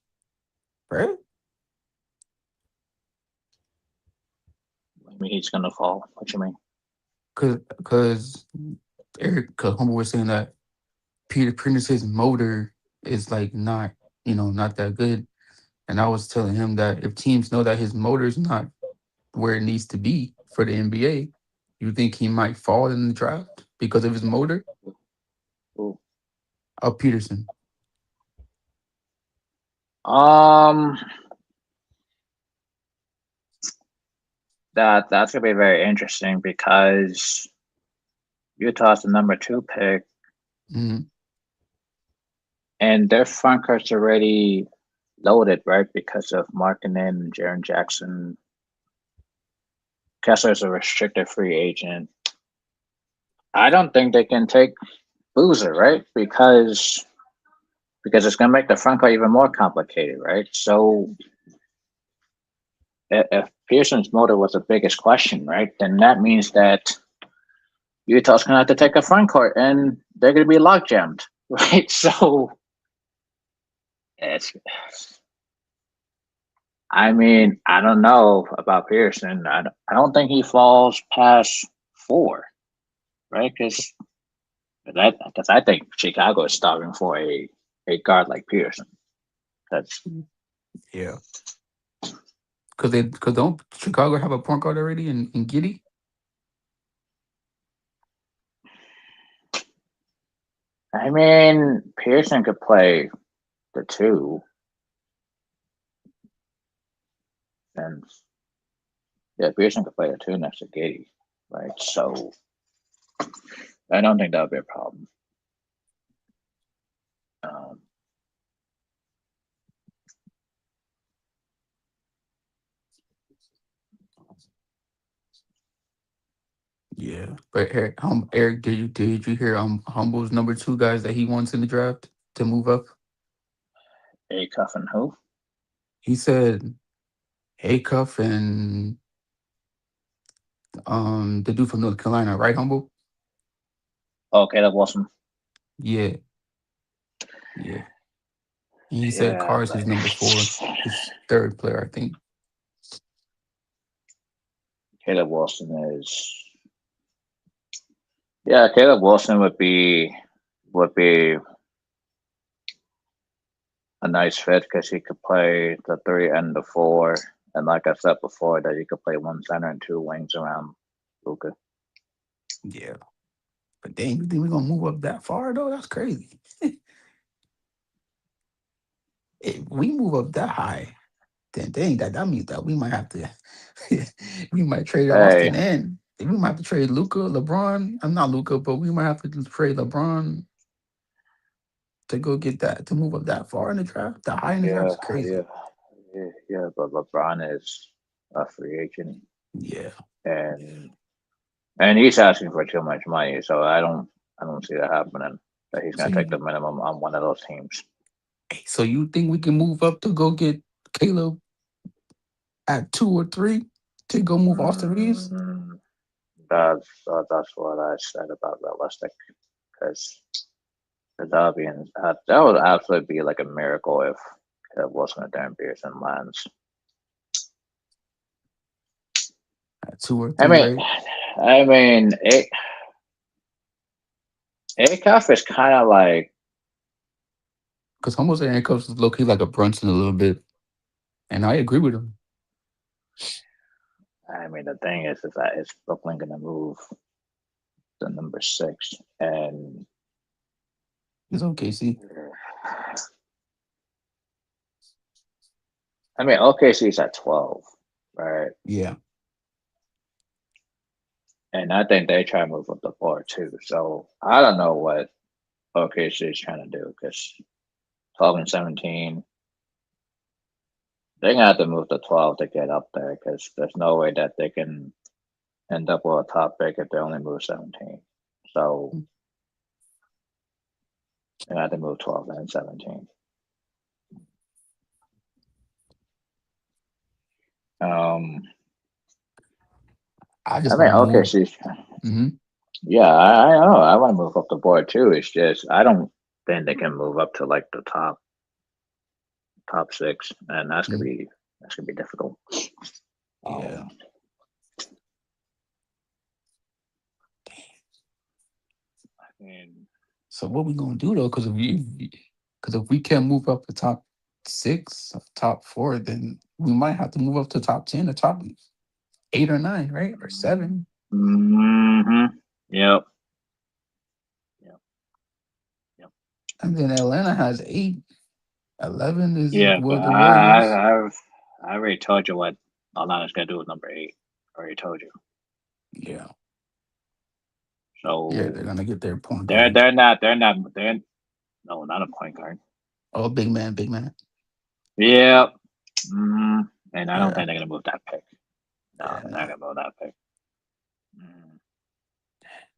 right? I mean, he's gonna fall. What you mean? Because Eric Humble was saying that Peter Prentice's motor is like not, not that good. And I was telling him that if teams know that his motor's not where it needs to be for the NBA, you think he might fall in the draft because of his motor? Ooh. Oh, Peterson. Um, that's gonna be very interesting because Utah's the number 2 pick, Mhm. and their front court's already loaded, right? Because of Markkanen and Jaren Jackson. Kessler's a restricted free agent. I don't think they can take Boozer, right? Because it's gonna make the front court even more complicated, right? So if Pearson's motor was the biggest question, right, then that means that Utah's gonna have to take a front court and they're gonna be lock jammed, right? So it's I mean, I don't know about Pearson. I don't think he falls past 4, right? Because I think Chicago is starving for a guard like Pearson. That's Yeah. Because don't Chicago have a point guard already in Giddy? I mean, Pearson could play the 2, and yeah, Pearson could play the 2 next to Giddy, right? So I don't think that would be a problem. Um, Yeah. But Eric, did you hear Humble's number 2 guys that he wants in the draft to move up? Acuff and who? He said Acuff and the dude from North Carolina, right, Humble? Oh, Caleb Wilson. Yeah. Yeah. And he said Yeah, Carr's but his number 4, his third player, I think. Caleb Wilson is. Yeah, Caleb Wilson would be a nice fit because he could play the 3 and the 4, and like I said before, that he could play 1 center and 2 wings around Luka. Yeah. But dang, you think we're gonna move up that far though? That's crazy. If we move up that high, then dang, that means that we might have to we might trade Hey, Austin and we might have to trade Luca, LeBron. I'm not Luca, but we might have to trade LeBron to go get that to move up that far in the draft. That high in the draft yeah, is crazy. yeah, yeah, but LeBron is a free agent, Yeah. and he's asking for too much money, so I don't see that happening. That he's So gonna take the you minimum on one of those teams. so you think we can move up to go get Caleb at 2 or 3 to go move Austin Reeves? Mm, that's what I said about realistic, because that would absolutely be like a miracle if it wasn't a Dan Pearson lands. At 2 or I 3, mean, right? it Acuff is kind of like, Because almost handcuffs is low key like a Brunson a little bit. And I agree with him. I mean, the thing is that is Brooklyn gonna move to number 6, and He's on KC. I mean OKC's at 12, right? Yeah. And I think they try to move up the floor too. So I don't know what OKC is trying to do, because 12 and 17, they're gonna have to move to 12 to get up there, because there's no way that they can end up with a top pick if they only move 17. So they have to move 12 and 17. Um, I I just mean, want to okay, move. she's Hmm. yeah. I know. I want to move up the board too. It's just I don't think they can move up to like the top six, and that's gonna be difficult. Yeah. Um, I mean, So what we gonna do though? Because if we can't move up to top 6, top 4, then we might have to move up to top 10, or top 8 or 9, right? Or 7. mm-hmm. Yep. Yep. Yep. And then Atlanta has 8. 11 is Yeah, but the Warriors. I already told you what Atlanta's gonna do with number 8. I already told you. Yeah. Yeah, they're So gonna get their point guard. they're no, not a point guard. Oh, big man, big man. Yeah. Mm-hmm. And I don't Yeah. think they're gonna move that pick. No, Yeah, they're no. not gonna move that pick.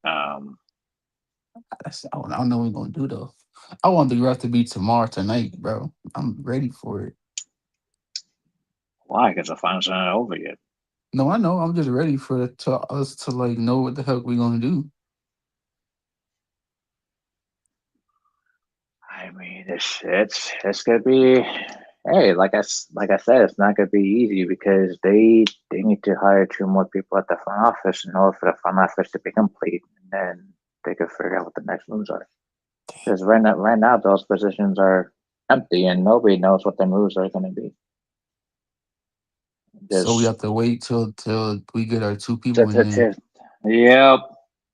Um, I don't know what we're gonna do though. I want the draft to be tomorrow tonight, bro. I'm ready for it. why? Because the finals are not over yet. No, I know. I'm just ready for us to like know what the heck we're gonna do. I mean, it's gonna be. Hey, like I said, it's not gonna be easy because they need to hire 2 more people at the front office in order for the front office to be complete, and then they can figure out what the next moves are. Because right now, those positions are empty, and nobody knows what the moves are going to be. So we Just have to wait till we get our 2 t- people in t- there. t- yep,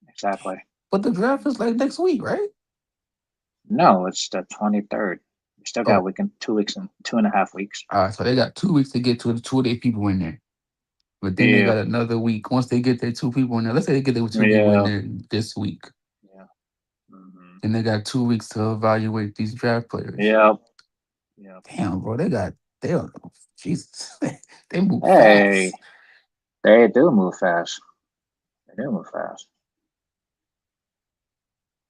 exactly. But the draft is like next week, right? No, it's the 23rd. We still got a Oh, week and 2 weeks and 2.5 weeks. all right. So they got 2 weeks to get to the 2 of their people in there. But then they Yeah, got another week. Once they get their 2 people in there, let's say they get their 2 people in yeah, there this week. yeah. Hmm. Then they got 2 weeks to evaluate these draft players. Yep, yep. Damn, bro, they don't Jesus, they move Hey, fast. they do move fast. They do move fast.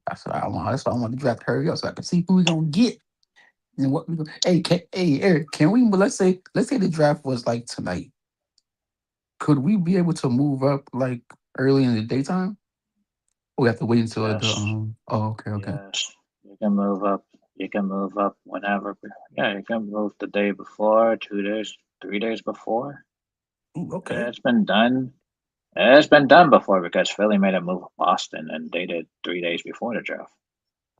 That's what I want. That's why I want the draft to hurry up so I can see who we gonna get and what we gonna. Hey, Eric, can we? But let's say the draft was like tonight. Could we be able to move up like early in the daytime? Or we have to wait until the Yes, Oh, okay, okay. yes. You can move up. You can move up whenever. Yeah, you can move the day before, 2 days, 3 days before. Ooh, okay. It's been done. It's been done before because Philly made a move with Boston and they did 3 days before the draft.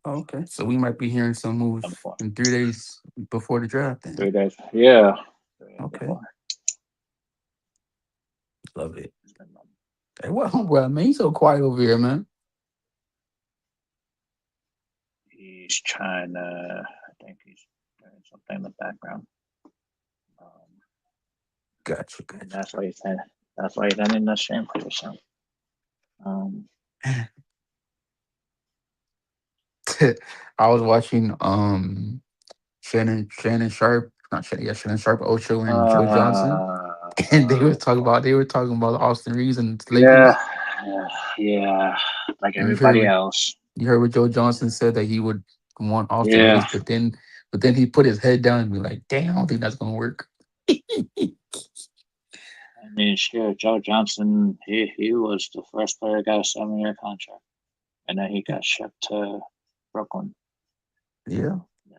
Oh, okay. So we might be hearing some moves Done before. in 3 days before the draft. Then 3 days. Yeah. 3 days okay, before. love it. It's been done. Hey, what homeboy, man? He's so quiet over here, man. He's trying to. I think he's doing something in the background. Um, Gotcha, and gotcha. that's why he's saying. That's why he's ending the stream for yourself. Um, I was watching Shannon Sharp, not Shannon, yeah, Shannon Sharp, Ocho, and Joe Johnson, and they were talking about Austin Reeves and the yeah, Lakers. yeah, yeah, like And you heard everybody what else. Joe Johnson said, that he would want Austin Reeves, Yeah, but then he put his head down and be like, "Damn, I don't think that's gonna work." I mean, sure, Joe Johnson, he was the first player that got a 7-year contract, and then he got shipped to Brooklyn. Yeah, Yeah,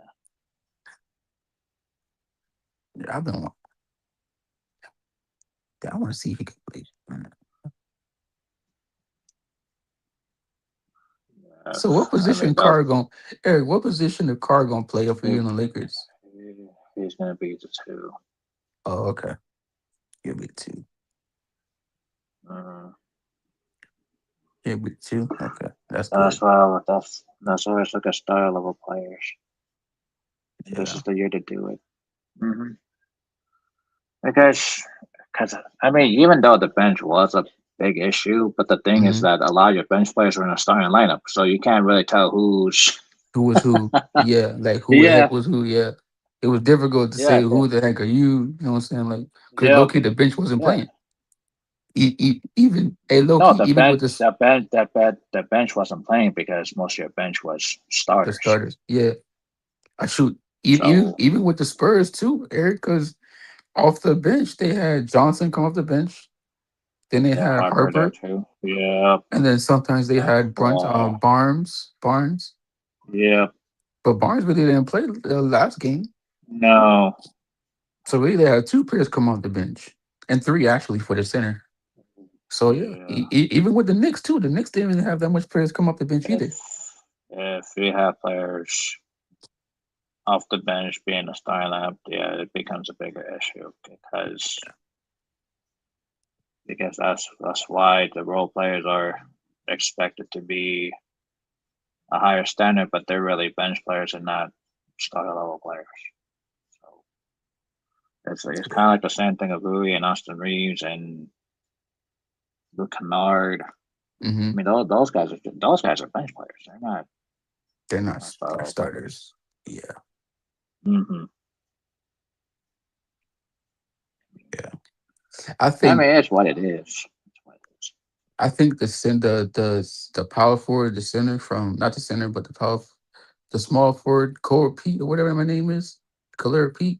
yeah, I want to see if he can play. So what I mean, position that Carr going Eric? What position the Carr gonna play for he, you in the Lakers? he's gonna be the 2. Oh, okay. He'll be 2. Uh, He'll be 2. Okay, that's that's good. why that's always look at star level players. And this Yeah. is the year to do it. Hmm. Because I mean, even though the bench was a big issue, but the thing is Hmm. that a lot of your bench players are in a starting lineup, so you can't really tell who's. Who was who? Yeah, like who the Yeah, heck was who? Yeah, it was difficult to say yeah, who the heck are you. You know what I'm saying? Like, because yep, Loki, the bench wasn't yeah. playing. Even a No, Loki, even with this, the bench wasn't playing because most of your bench was the starters. starters. Yeah, I shoot. So Even with the Spurs too, Eric, because Off the bench, they had Johnson come off the bench. Then they Yeah, had Harper there Harper, too. Yeah. and then sometimes they had Wow. Barnes. Yeah. But Barnes really didn't play the last game, No. so really they had 2 players come off the bench and 3 actually for the center. So yeah, Yeah. even with the Knicks too, the Knicks didn't even have that much players come off the bench either. If you have players off the bench being a starting lineup, yeah, it becomes a bigger issue because that's why the role players are expected to be a higher standard, but they're really bench players and not starter level players. So it's kind of like the same thing of Rui and Austin Reeves and Luke Kennard. Mm-hmm. I mean, those guys are bench players. They're They're not not starter level players. starters. Yeah, Mm-hmm. yeah. I mean, it's what it is. It's what it is. I think the power forward, the center from not the center, but the small forward, Cole Pete or whatever my name is, Khalil Pete,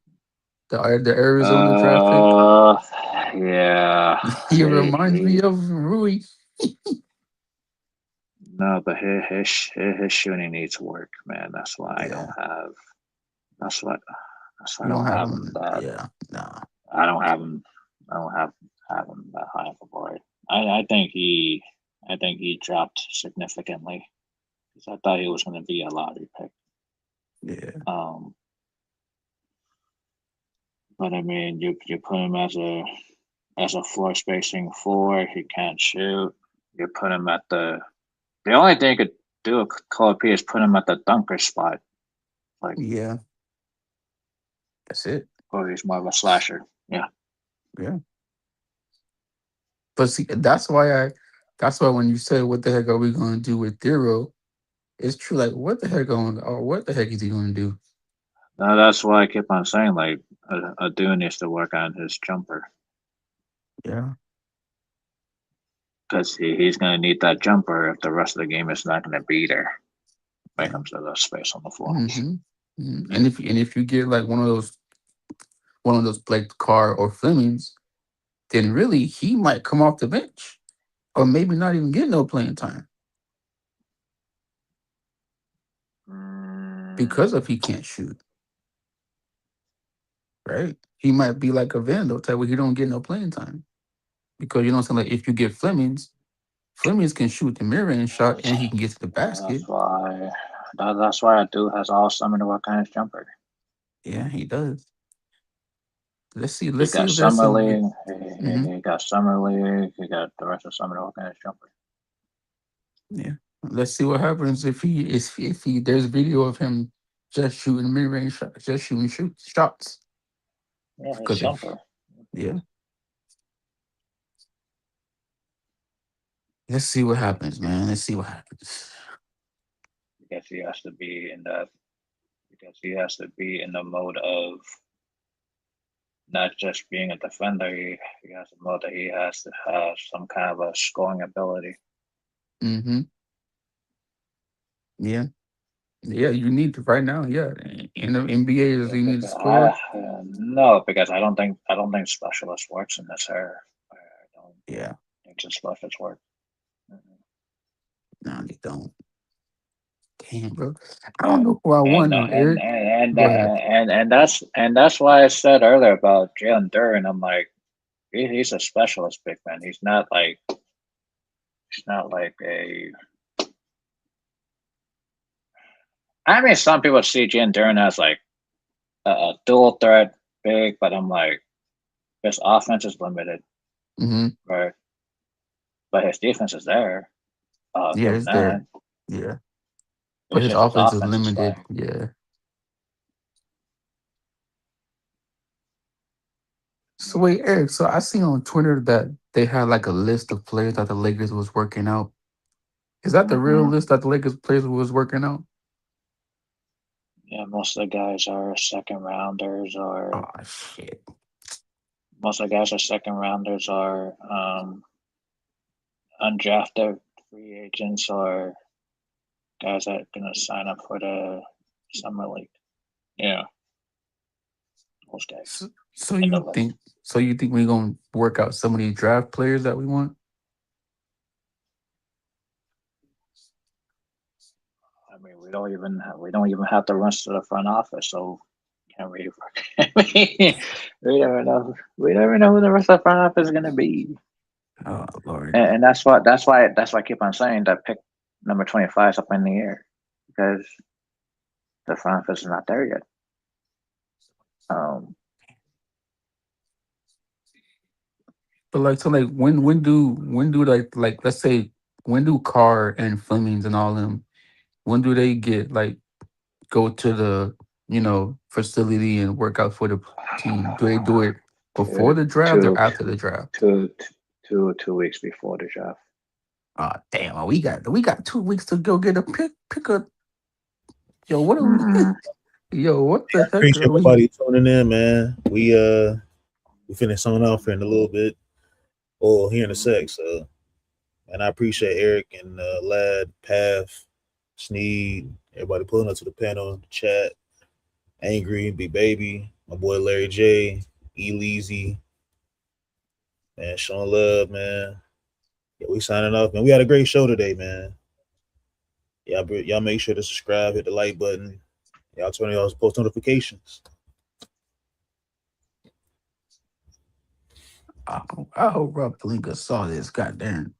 the Arizona draft pick. Yeah. He reminds me of Rui. No, but his shooting needs work, man. That's why I Yeah, don't have. That's what. That's why I you don't don't have have him him. that. Yeah, nah. I don't have him. I don't have him that high of a board. I think he. I think he dropped significantly because I thought he was going to be a lottery pick. Yeah, But I mean, you put him as a floor spacing 4. He can't shoot. You put him at the only thing you could do with Cole P is put him at the dunker spot, like, yeah. That's it. or he's more of a slasher. Yeah. Yeah. But see, that's why when you said what the heck are we gonna do with Thero, it's true. Like what the heck is he gonna do? Now that's why I keep on saying like a dude needs to work on his jumper Yeah. because he's going to need that jumper if the rest of the game is not going to be there when it Yeah. comes to the space on the floor. Mm-hmm. And if you get like one of those like Carr or Flemings, then really he might come off the bench or maybe not even get no playing time because of he can't shoot. Right? He might be like a Vandal type where he don't get no playing time because you know what I'm saying. Like if you get Flemings can shoot the mid-range shot and he can get to the basket. That's why a dude has all summer to work on his jumper. Yeah, he does. Let's see. He Let's see got if there's summer some. league. Mhm. He got summer league. He got the rest of summer to work on his jumper. Yeah. Let's see what happens if he there's video of him just shooting mid-range shots, just shooting shots. Yeah, his Because jumper. yeah, let's see what happens, man. Let's see what happens. Because he has to be in that. Because he has to be in the mode of not just being a defender. He has a mode that he has to have some kind of a scoring ability. Mm-hmm. Yeah. Yeah, you need to right now. Yeah, in the NBA, is you need to score. No, because I don't think specialist works in this area. I don't Yeah, think the specialist work. no, they don't. Damn, bro. I don't know who I want now, Eric. Go ahead. And that's why I said earlier about Jalen Duren. I'm like, he's a specialist big man. He's not like a. I mean, some people see Jalen Duren as like a dual threat big, but I'm like, his offense is limited, Mm-hmm. right? But his defense is there. Yeah, Give him it's that. there. Yeah, but It's his just his offense is offense is limited. fine. Yeah. So wait, Eric. So I see on Twitter that they had like a list of players that the Lakers was working out. Is that the real Mm-hmm. list that the Lakers players was working out? Yeah, most of the guys are second rounders, or Oh shit. most of the guys are second rounders, or undrafted free agents, or guys that are gonna sign up for the summer league. Yeah, those guys. So you think we're gonna work out some of these draft players that we want? I mean, we don't even have the rest of the front office, so can't really. we never know who the rest of the front office is gonna be, Oh Lord. and that's why I keep on saying that pick number 25 is up in the air because the front office is not there yet. But like so like when do like let's say when do Carr and Flemings and all them when do they get like go to the facility and work out for the team? Do they do it before the draft or two, after the draft? two, 2 weeks before the draft. Ah, damn, we got 2 weeks to go get a pick a yo, what are we Mm-mm. yo, what the heck Appreciate are we everybody tuning in, man. We finish something off here in a little bit, or here in a sec. So, and I appreciate Eric and Lad, Path, Sneed, everybody pulling up to the panel, chat, Angry, Big Baby, my boy Larry J, E Leezy, man, showing love, man. Yeah, we signing off, man. We had a great show today, man. Y'all make sure to subscribe, hit the like button. Y'all turn y'all's post notifications. I hope Rob Palinka saw this. Goddamn.